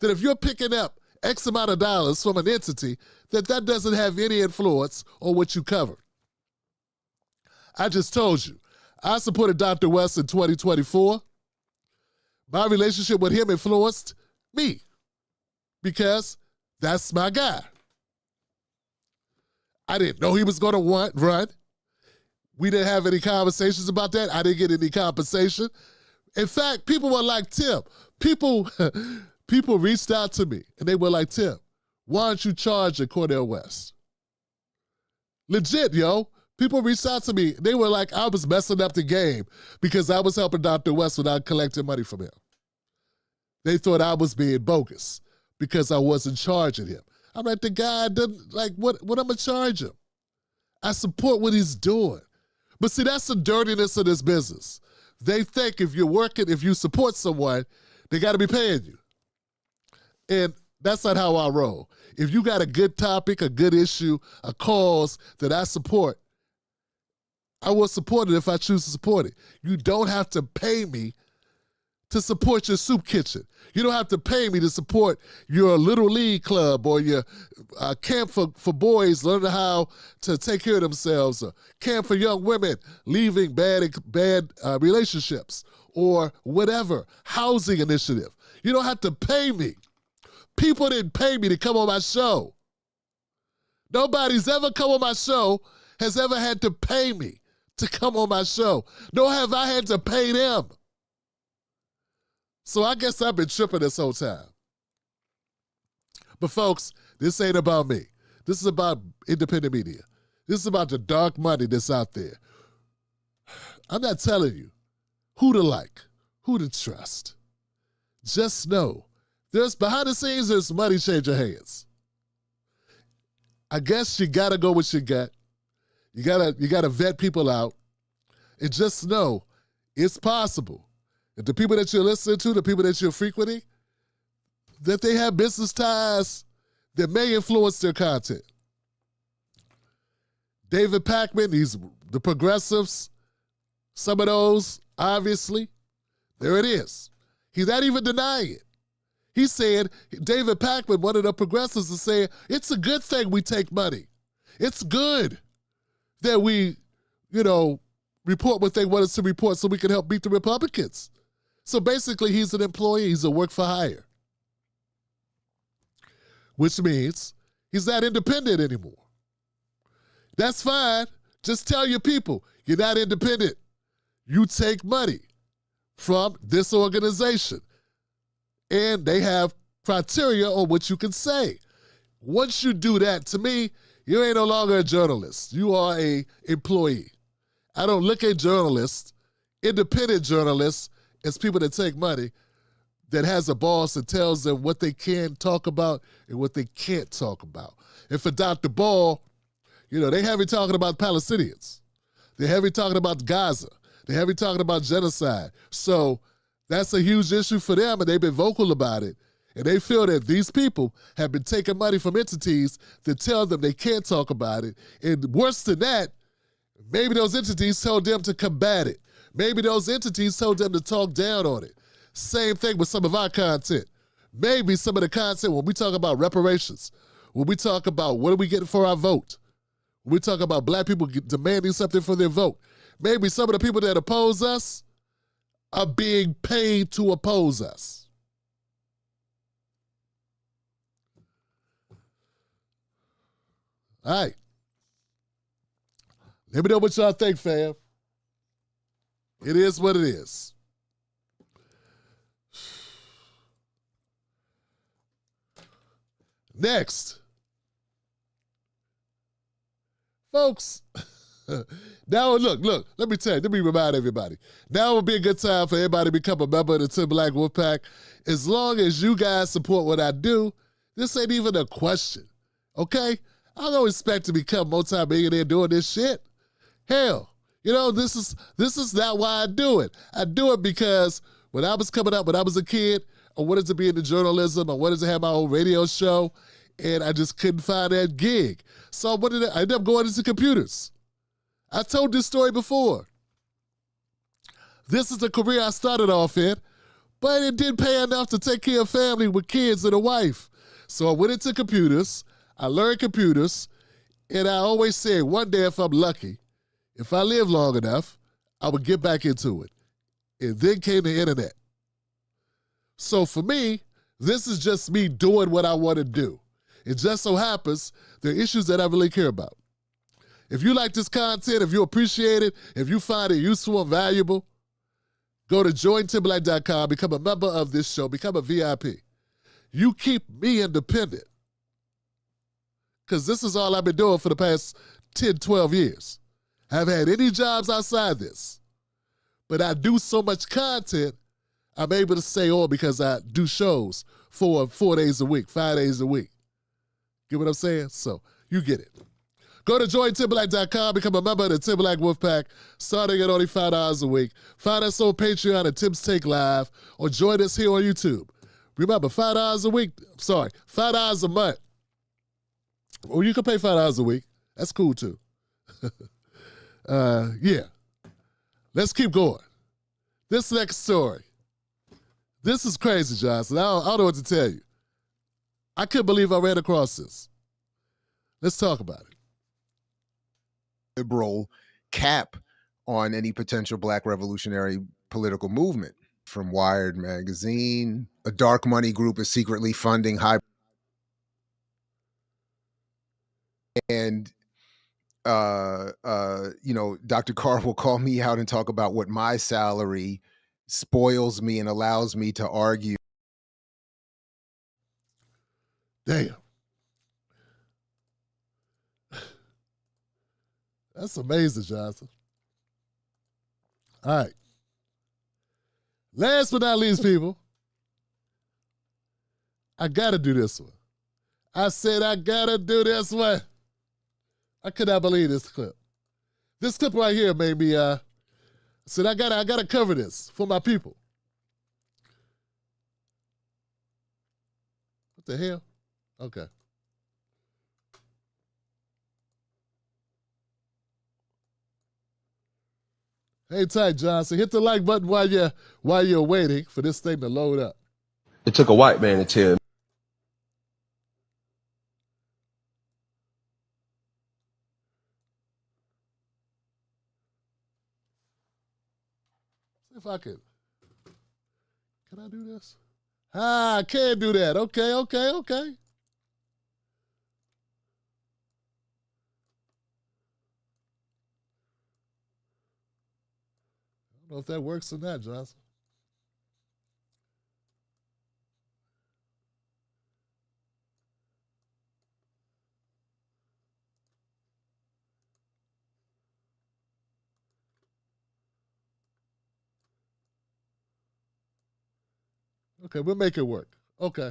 that if you're picking up X amount of dollars from an entity, that doesn't have any influence on what you cover. I just told you, I supported Dr. West in 2024. My relationship with him influenced me because that's my guy. I didn't know he was going to run. We didn't have any conversations about that. I didn't get any compensation. In fact, people were like, Tim, people reached out to me and they were like, Tim, why aren't you charging Cornel West? Legit, yo. People reached out to me. They were like, I was messing up the game because I was helping Dr. West without collecting money from him. They thought I was being bogus because I wasn't charging him. I'm like, the guy doesn't, like, what am I going to charge him? I support what he's doing. But see, that's the dirtiness of this business. They think if you're working, if you support someone, they got to be paying you. And that's not how I roll. If you got a good topic, a good issue, a cause that I support, I will support it if I choose to support it. You don't have to pay me to support your soup kitchen. You don't have to pay me to support your Little League club or your camp for boys learning how to take care of themselves, or camp for young women leaving bad relationships, or whatever, housing initiative. You don't have to pay me. People didn't pay me to come on my show. Nobody's ever come on my show has ever had to pay me to come on my show. Nor have I had to pay them. So I guess I've been tripping this whole time. But folks, this ain't about me. This is about independent media. This is about the dark money that's out there. I'm not telling you who to like, who to trust. Just know, there's behind the scenes, there's money changing hands. I guess you gotta go with your gut. You gotta vet people out. And just know, it's possible that the people that you're listening to, the people that you're frequenting, that they have business ties that may influence their content. David Pakman, the progressives, some of those, obviously, there it is. He's not even denying it. He said, David Pakman, one of the progressives, is saying, it's a good thing we take money. It's good that we, report what they want us to report so we can help beat the Republicans. So basically, he's an employee. He's a work for hire, which means he's not independent anymore. That's fine. Just tell your people, you're not independent. You take money from this organization, and they have criteria on what you can say. Once you do that, to me, you ain't no longer a journalist. You are an employee. I don't look at journalists, independent journalists, as people that take money, that has a boss that tells them what they can talk about and what they can't talk about. And for Dr. Ball, they heavy talking about Palestinians. They're heavy talking about Gaza. They're heavy talking about genocide. So that's a huge issue for them, and they've been vocal about it. And they feel that these people have been taking money from entities that tell them they can't talk about it. And worse than that, maybe those entities told them to combat it. Maybe those entities told them to talk down on it. Same thing with some of our content. Maybe some of the content, when we talk about reparations, when we talk about what are we getting for our vote, when we talk about black people demanding something for their vote, maybe some of the people that oppose us are being paid to oppose us. All right. Let me know what y'all think, fam. It is what it is. Next. Folks, now look, let me tell you, let me remind everybody. Now would be a good time for everybody to become a member of the Tim Black Wolfpack. As long as you guys support what I do, this ain't even a question, okay? I don't expect to become multi-millionaire doing this shit. Hell, you know, this is not why I do it. I do it because when I was coming up, when I was a kid, I wanted to be into journalism, I wanted to have my own radio show, and I just couldn't find that gig. So I ended up going into computers. I told this story before. This is the career I started off in, but it didn't pay enough to take care of family with kids and a wife. So I went into computers, I learned computers, and I always said one day if I'm lucky, if I live long enough, I would get back into it. And then came the internet. So for me, this is just me doing what I want to do. It just so happens there are issues that I really care about. If you like this content, if you appreciate it, if you find it useful and valuable, go to jointimberlake.com, become a member of this show, become a VIP. You keep me independent. Because this is all I've been doing for the past 10, 12 years. I haven't had any jobs outside this. But I do so much content, I'm able to stay on because I do shows 4 days a week, 5 days a week. Get what I'm saying? So, you get it. Go to jointimberlake.com, become a member of the Tim Black Wolfpack, starting at only $5 a week. Find us on Patreon at Tim's Take Live, or join us here on YouTube. Remember, $5 a week, $5 a month. Or you can pay $5 a week. That's cool, too. Yeah. Let's keep going. This next story. This is crazy, Johnson. I don't know what to tell you. I couldn't believe I ran across this. Let's talk about it. Liberal cap on any potential Black revolutionary political movement. From Wired magazine, a dark money group is secretly funding high. And, Dr. Carr will call me out and talk about what my salary spoils me and allows me to argue. Damn. That's amazing, Johnson. All right. Last but not least, people, I got to do this one. I said I got to do this one. I could not believe this clip. This clip right here made me, said I gotta cover this for my people. What the hell? Okay. Hey, Ty Johnson, hit the like button while you're waiting for this thing to load up. It took a white man to tell me. See if I can I do this? I can't do that. Okay. I don't know if that works or not, Johnson. Okay, we'll make it work. Okay.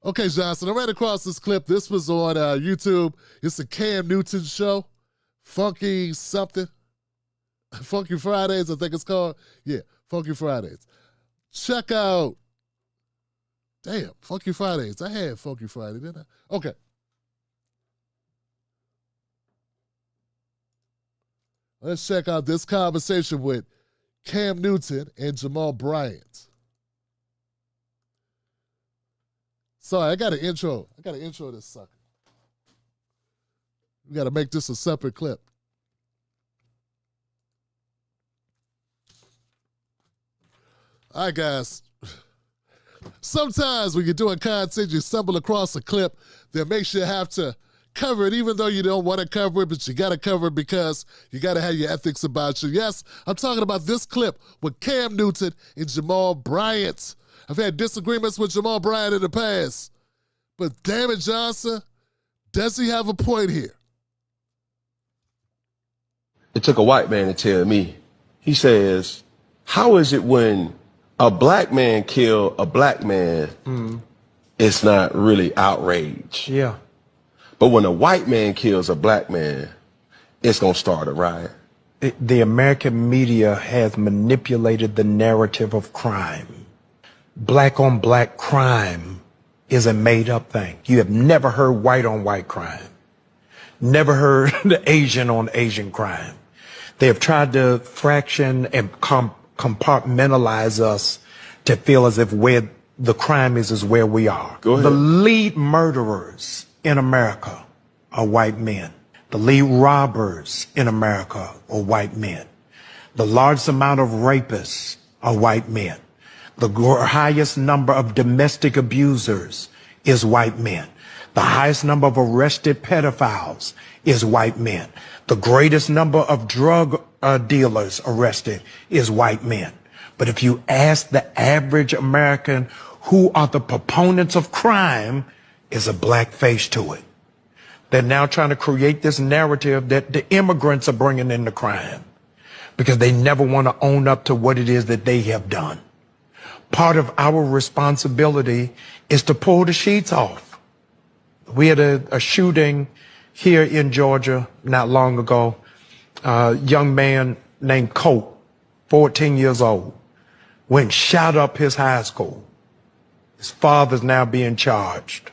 Okay, Johnson, I ran across this clip. This was on YouTube. It's a Cam Newton show. Funky something. Funky Fridays, I think it's called. Yeah, Funky Fridays. Check out. Damn, Funky Fridays. I had Funky Friday, didn't I? Okay. Let's check out this conversation with Cam Newton and Jamal Bryant. Sorry, I got to intro this sucker. We got to make this a separate clip. All right, guys. Sometimes when you're doing content, you stumble across a clip that makes you have to cover it, even though you don't want to cover it, but you got to cover it because you got to have your ethics about you. Yes, I'm talking about this clip with Cam Newton and Jamal Bryant. I've had disagreements with Jamal Bryant in the past. But damn it, Johnson, does he have a point here? It took a white man to tell me. He says, how is it when a black man kill a black man, it's not really outrage? Yeah. But when a white man kills a black man, it's going to start a riot. The American media has manipulated the narrative of crime. Black on black crime is a made up thing. You have never heard white on white crime. Never heard the Asian on Asian crime. They have tried to fraction and compartmentalize us to feel as if where the crime is where we are. Go ahead. The lead murderers in America are white men. The lead robbers in America are white men. The largest amount of rapists are white men. The highest number of domestic abusers is white men. The highest number of arrested pedophiles is white men. The greatest number of drug dealers arrested is white men. But if you ask the average American who are the proponents of crime, is a black face to it. They're now trying to create this narrative that the immigrants are bringing into crime because they never want to own up to what it is that they have done. Part of our responsibility is to pull the sheets off. We had a shooting here in Georgia not long ago. A young man named Colt, 14 years old, went and shot up his high school. His father's now being charged.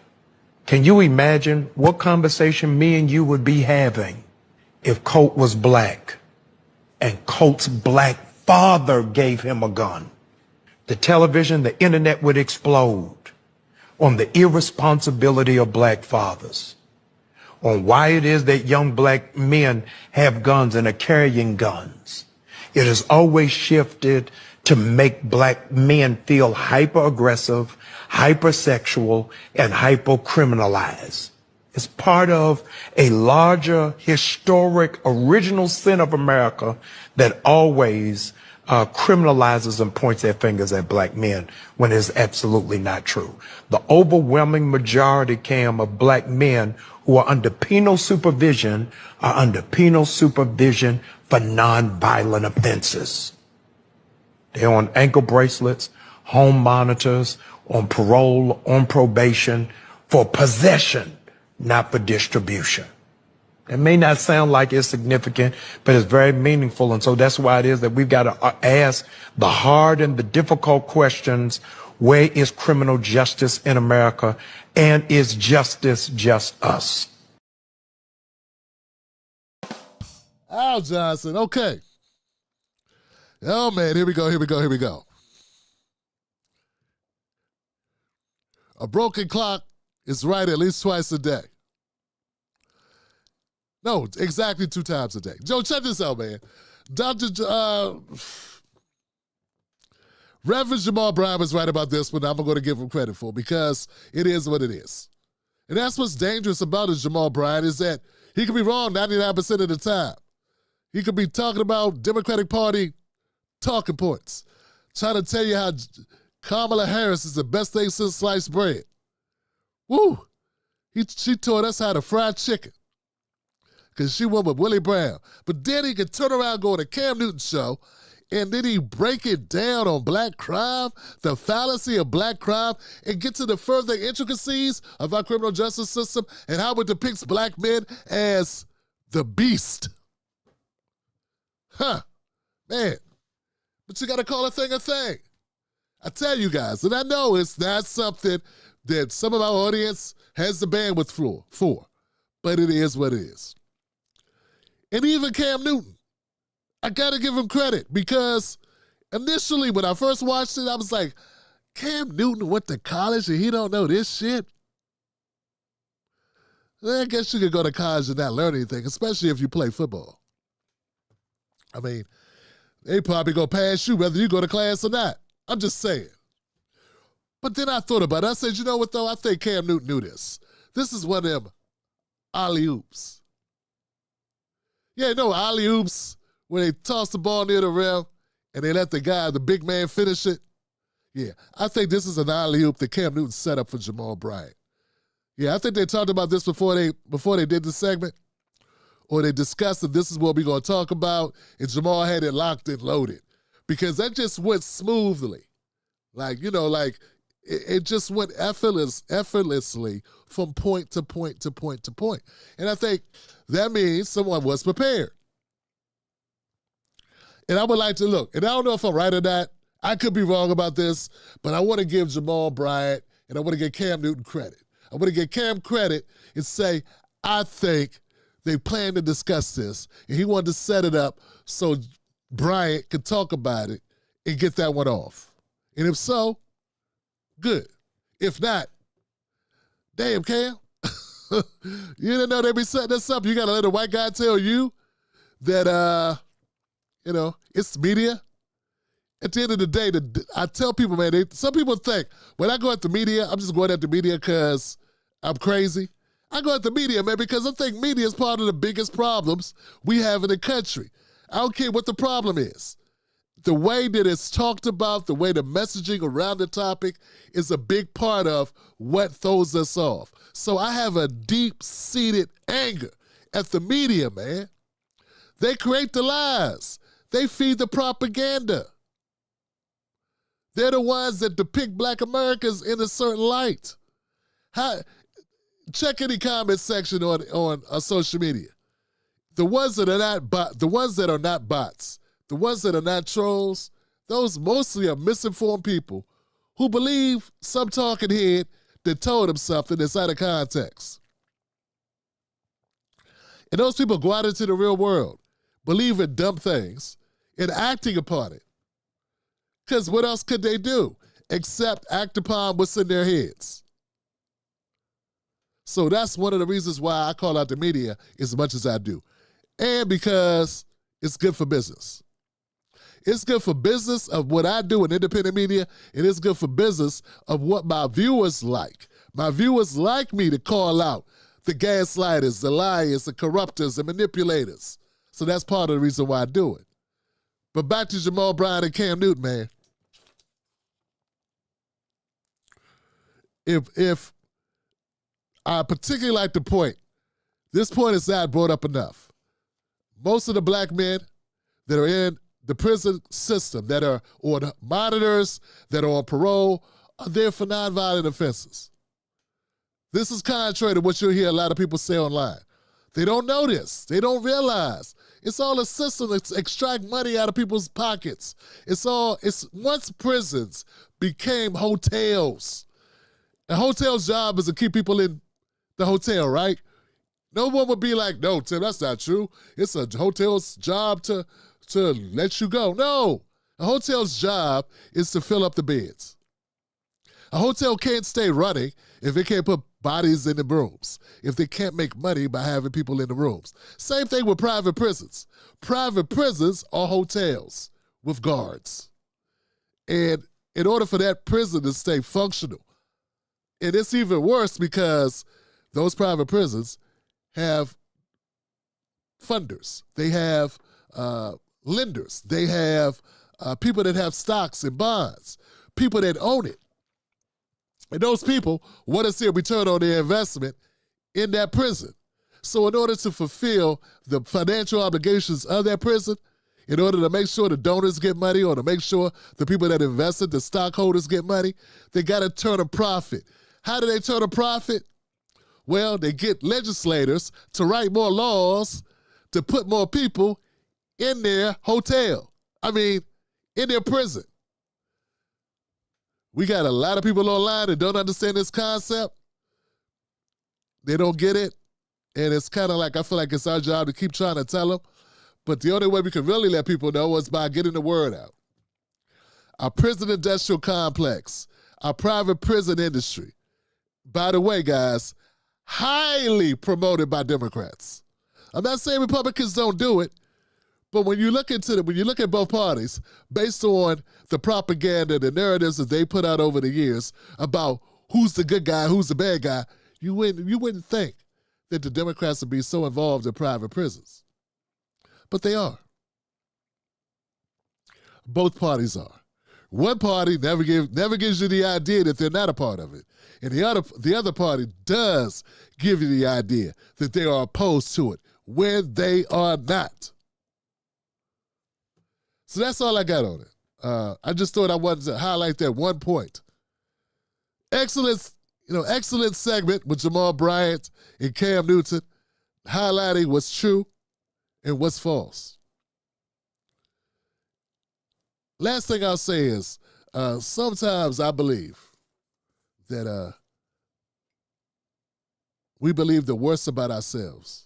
Can you imagine what conversation me and you would be having if Colt was black and Colt's black father gave him a gun? The television, the internet would explode on the irresponsibility of black fathers, on why it is that young black men have guns and are carrying guns. It has always shifted to make black men feel hyper-aggressive, hypersexual, and hyper-criminalized. It's part of a larger, historic, original sin of America that always criminalizes and points their fingers at black men when it's absolutely not true. The overwhelming majority, Cam, of black men who are under penal supervision are under penal supervision for nonviolent offenses. They're on ankle bracelets, home monitors, on parole, on probation, for possession, not for distribution. It may not sound like it's significant, but it's very meaningful. And so that's why it is that we've got to ask the hard and the difficult questions. Where is criminal justice in America? And is justice just us? Al Johnson, okay. Oh, man, here we go. A broken clock is right at least twice a day. No, exactly 2 times a day. Joe, check this out, man. Reverend Jamal Bryant was right about this, but I'm going to give him credit for because it is what it is. And that's what's dangerous about it, Jamal Bryant, is that he could be wrong 99% of the time. He could be talking about Democratic Party talking points, trying to tell you how Kamala Harris is the best thing since sliced bread. Woo! She taught us how to fry chicken because she went with Willie Brown. But then he could turn around, go to Cam Newton's show, and then he break it down on black crime, the fallacy of black crime, and get to the further intricacies of our criminal justice system and how it depicts black men as the beast. Huh. Man. But you got to call a thing a thing. I tell you guys, and I know it's not something that some of our audience has the bandwidth for, but it is what it is. And even Cam Newton, I got to give him credit because initially when I first watched it, I was like, Cam Newton went to college and he don't know this shit? Well, I guess you could go to college and not learn anything, especially if you play football. I mean, they probably gonna pass you whether you go to class or not. I'm just saying. But then I thought about it. I said, you know what, though? I think Cam Newton knew this. This is one of them alley-oops. Yeah, no, alley-oops, where they toss the ball near the rim and they let the guy, the big man, finish it. Yeah, I think this is an alley-oop that Cam Newton set up for Jamal Bryant. Yeah, I think they talked about this before they did the segment, or they discussed that this is what we're going to talk about, and Jamal had it locked and loaded. Because that just went smoothly. Like, it just went effortlessly from point to point to point to point. And I think that means someone was prepared. And I would like to look, and I don't know if I'm right or not. I could be wrong about this, but I want to give Jamal Bryant and I want to give Cam Newton credit. I want to give Cam credit and say, I think they planned to discuss this, and he wanted to set it up so Bryant could talk about it and get that one off. And if so, good. If not, damn, Cam. You didn't know they'd be setting this up. You got to let a white guy tell you that, it's media. At the end of the day, I tell people, man, some people think, when I go at the media, I'm just going at the media because I'm crazy. I go at the media, man, because I think media is part of the biggest problems we have in the country. I don't care what the problem is. The way that it's talked about, the way the messaging around the topic is a big part of what throws us off. So I have a deep-seated anger at the media, man. They create the lies. They feed the propaganda. They're the ones that depict Black Americans in a certain light. Check any comment section on social media. The ones that are not bots, the ones that are not trolls, those mostly are misinformed people who believe some talking head that told them something that's out of context. And those people go out into the real world, believe in dumb things, and acting upon it. Because what else could they do except act upon what's in their heads? So that's one of the reasons why I call out the media as much as I do. And because it's good for business. It's good for business of what I do in independent media, and it's good for business of what my viewers like. My viewers like me to call out the gaslighters, the liars, the corruptors, the manipulators. So that's part of the reason why I do it. But back to Jamal Bryant and Cam Newton, man. If I particularly like the point, this point is not brought up enough. Most of the Black men that are in the prison system, that are on monitors, that are on parole, are there for nonviolent offenses. This is contrary to what you'll hear a lot of people say online. They don't know this. They don't realize. It's all a system that extract money out of people's pockets. It's once prisons became hotels. A hotel's job is to keep people in the hotel, right? No one would be like, no, Tim, that's not true. It's a hotel's job to let you go. No, a hotel's job is to fill up the beds. A hotel can't stay running if it can't put bodies in the rooms, if they can't make money by having people in the rooms. Same thing with private prisons. Private prisons are hotels with guards. And in order for that prison to stay functional, and it's even worse because those private prisons have funders. They have lenders. They have people that have stocks and bonds, people that own it. And those people want to see a return on their investment in that prison. So in order to fulfill the financial obligations of that prison, in order to make sure the donors get money or to make sure the people that invested, the stockholders get money, they got to turn a profit. How do they turn a profit? Well, they get legislators to write more laws to put more people in their in their prison. We got a lot of people online that don't understand this concept. They don't get it. And it's kind of like, I feel like it's our job to keep trying to tell them. But the only way we can really let people know is by getting the word out. Our prison industrial complex, our private prison industry, by the way, guys, highly promoted by Democrats. I'm not saying Republicans don't do it, but when you look at both parties, based on the propaganda, the narratives that they put out over the years about who's the good guy, who's the bad guy, you wouldn't think that the Democrats would be so involved in private prisons. But they are. Both parties are. One party never gives you the idea that they're not a part of it. And the other party does give you the idea that they are opposed to it when they are not. So that's all I got on it. I just thought I wanted to highlight that one point. Excellent segment with Jamal Bryant and Cam Newton, highlighting what's true and what's false. Last thing I'll say is, sometimes I believe that we believe the worst about ourselves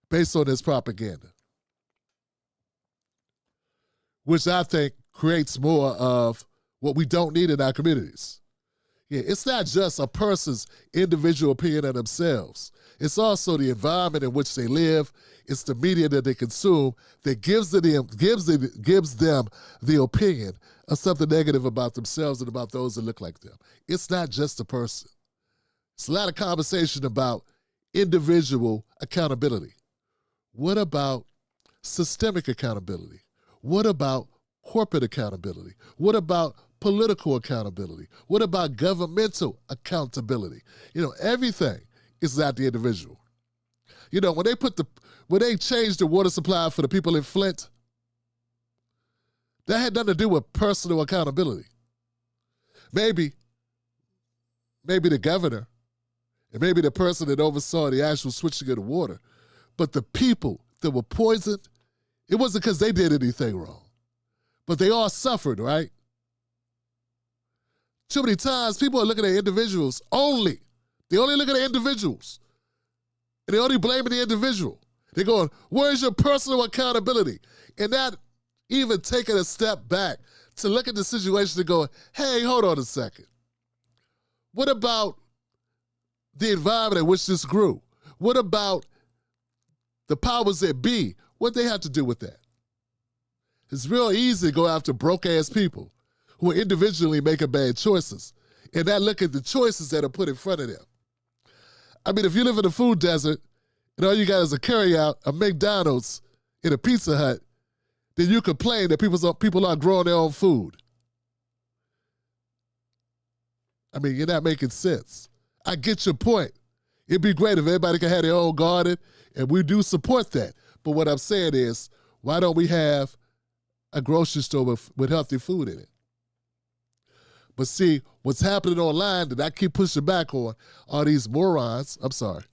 based on this propaganda, which I think creates more of what we don't need in our communities. Yeah, it's not just a person's individual opinion of themselves. It's also the environment in which they live. It's the media that they consume that gives them the opinion of something negative about themselves and about those that look like them. It's not just a person. It's a lot of conversation about individual accountability. What about systemic accountability? What about corporate accountability? What about political accountability? What about governmental accountability? Everything is not the individual. When they changed the water supply for the people in Flint, that had nothing to do with personal accountability. Maybe the governor and maybe the person that oversaw the actual switching of the water, but the people that were poisoned, it wasn't because they did anything wrong, but they all suffered, right? Too many times people are looking at individuals only. They only look at the individuals. And they only blaming the individual. They're going, where's your personal accountability? And not even taking a step back to look at the situation and go, hey, hold on a second. What about the environment in which this grew? What about the powers that be? What they have to do with that? It's real easy to go after broke-ass people who are individually making bad choices and not look at the choices that are put in front of them. I mean, if you live in a food desert and all you got is a carryout, a McDonald's, and a Pizza Hut, then you complain that people aren't growing their own food. I mean, you're not making sense. I get your point. It'd be great if everybody could have their own garden, and we do support that. But what I'm saying is, why don't we have a grocery store with healthy food in it? But see, what's happening online that I keep pushing back on are these morons. I'm sorry.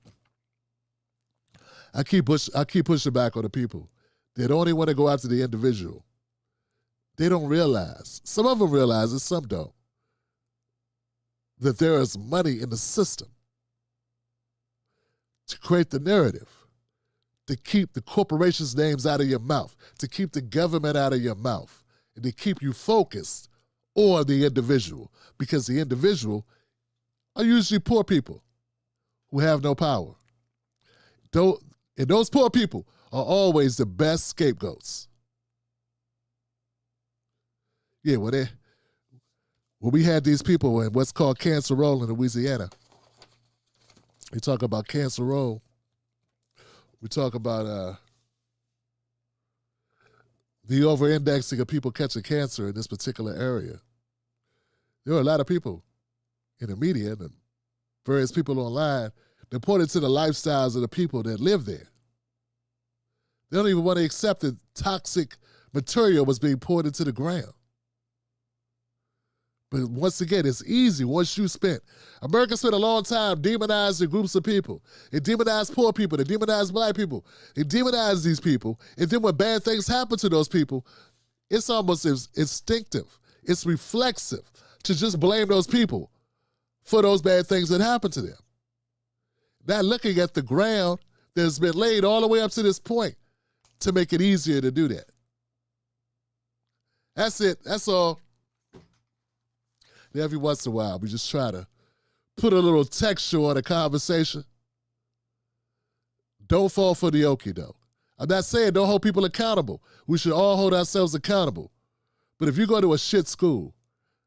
I keep pushing back on the people that only want to go after the individual. They don't realize, some of them realize it, some don't, that there is money in the system to create the narrative, to keep the corporations' names out of your mouth, to keep the government out of your mouth, and to keep you focused on the individual, because the individual are usually poor people who have no power. And those poor people are always the best scapegoats. Yeah, when we had these people in what's called Cancer Row in Louisiana, we talk about Cancer Row. We talk about the over-indexing of people catching cancer in this particular area. There are a lot of people in the media and various people online that pointed to the lifestyles of the people that live there. They don't even want to accept that toxic material was being poured into the ground. But once again, it's easy once you America spent a long time demonizing groups of people. It demonized poor people. It demonized black people. It demonized these people. And then when bad things happen to those people, it's almost instinctive. It's reflexive to just blame those people for those bad things that happened to them. Not looking at the ground that's been laid all the way up to this point to make it easier to do that. That's it. That's all. And every once in a while, we just try to put a little texture on a conversation. Don't fall for the okie doke. I'm not saying don't hold people accountable. We should all hold ourselves accountable. But if you go to a shit school,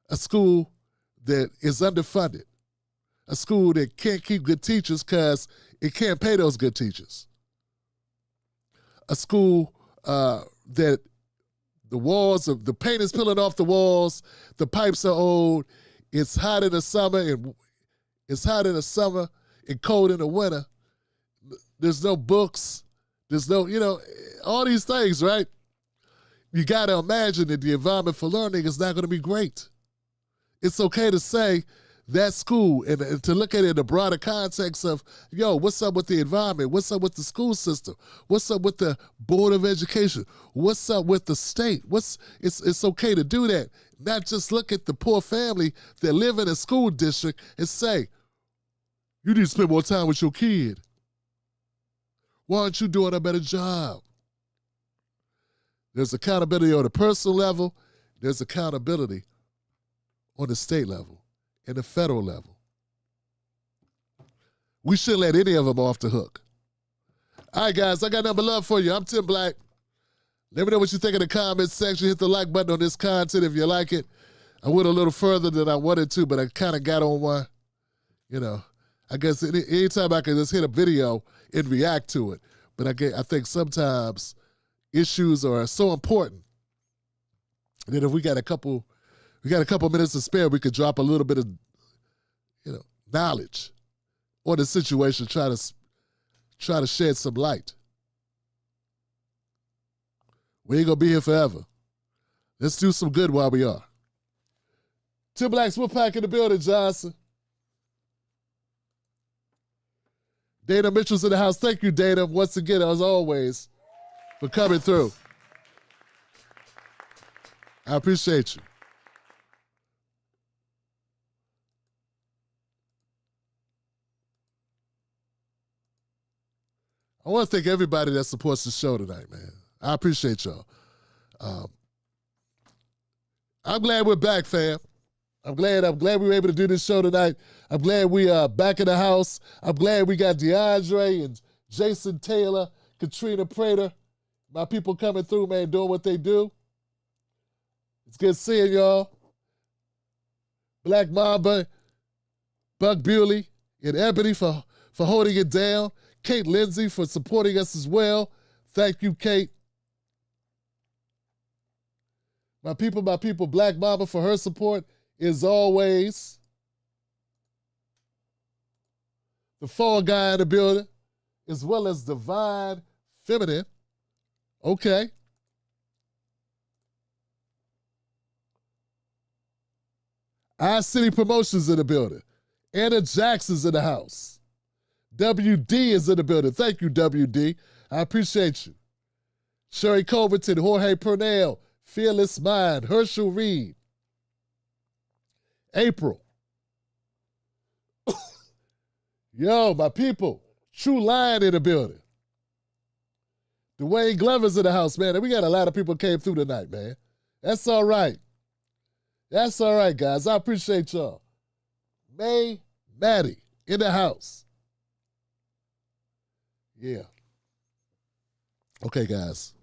a school that is underfunded, a school that can't keep good teachers because it can't pay those good teachers, a school that The walls, the paint is peeling off the walls. The pipes are old. It's hot in the summer and cold in the winter. There's no books. There's no, all these things, right? You got to imagine that the environment for learning is not going to be great. It's okay to say that school and to look at it in the broader context of, what's up with the environment? What's up with the school system? What's up with the Board of Education? What's up with the state? It's okay to do that. Not just look at the poor family that live in a school district and say, you need to spend more time with your kid. Why aren't you doing a better job? There's accountability on the personal level. There's accountability on the state level and the federal level. We shouldn't let any of them off the hook. All right, guys, I got nothing but love for you. I'm Tim Black. Let me know what you think in the comments section. Hit the like button on this content if you like it. I went a little further than I wanted to, but I kind of got on one. I guess anytime I can just hit a video and react to it. But I think sometimes issues are so important that if we got a couple minutes to spare, we could drop a little bit of, knowledge on the situation, try to shed some light. We ain't gonna be here forever. Let's do some good while we are. Tim Black's Wolfpack in the building, Johnson. Dana Mitchell's in the house. Thank you, Dana, once again, as always, for coming through. I appreciate you. I want to thank everybody that supports the show tonight, man. I appreciate y'all. I'm glad we're back, fam. I'm glad we were able to do this show tonight. I'm glad we are back in the house. I'm glad we got DeAndre and Jason Taylor, Katrina Prater, my people coming through, man, doing what they do. It's good seeing y'all. Black Mamba, Buck Bewley, and Ebony for holding it down. Kate Lindsay for supporting us as well. Thank you, Kate. My people, Black Mamba for her support as always. The Fall Guy in the building, as well as Divine Feminine. Okay. Our City Promotions in the building. Anna Jackson's in the house. WD is in the building. Thank you, WD. I appreciate you. Sherry Culverton, Jorge Purnell, Fearless Mind, Herschel Reed, April. Yo, my people, True Lion in the building. Dwayne Glover's in the house, man. And we got a lot of people came through tonight, man. That's all right. That's all right, guys. I appreciate y'all. May Maddie in the house. Yeah. Okay, guys.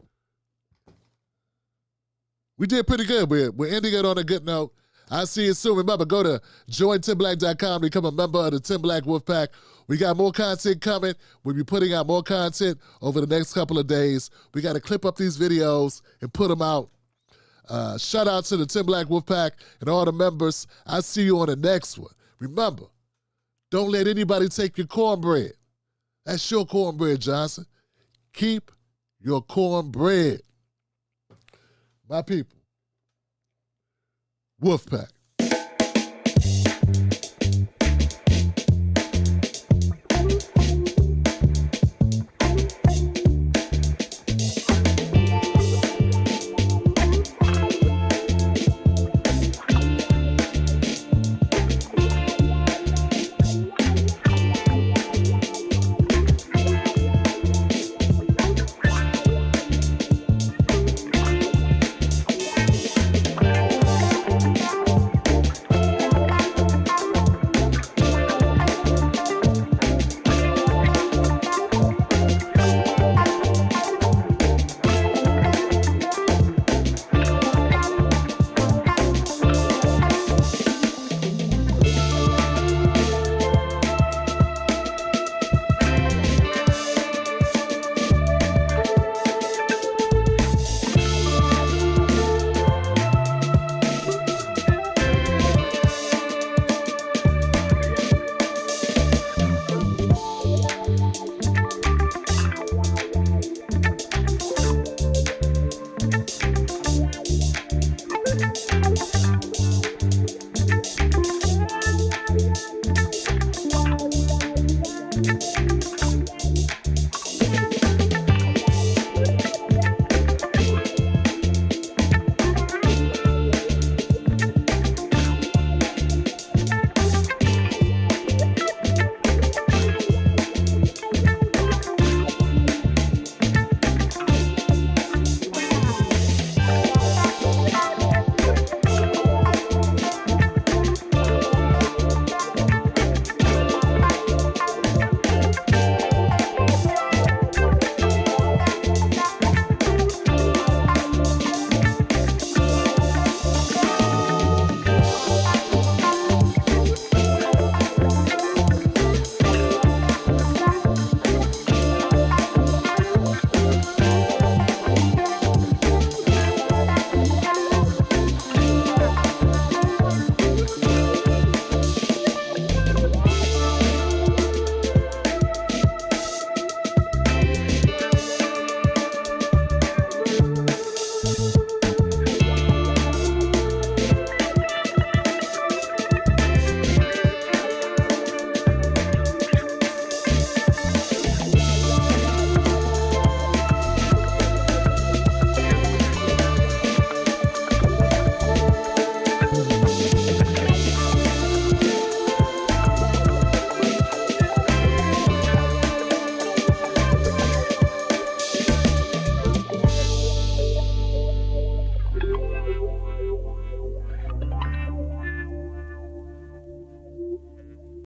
We did pretty good. We're ending it on a good note. I'll see you soon. Remember, go to jointimblack.com to become a member of the Tim Black Wolfpack. We got more content coming. We'll be putting out more content over the next couple of days. We got to clip up these videos and put them out. Shout out to the Tim Black Wolfpack and all the members. I'll see you on the next one. Remember, don't let anybody take your cornbread. That's your cornbread, Johnson. Keep your cornbread. My people. Wolfpack.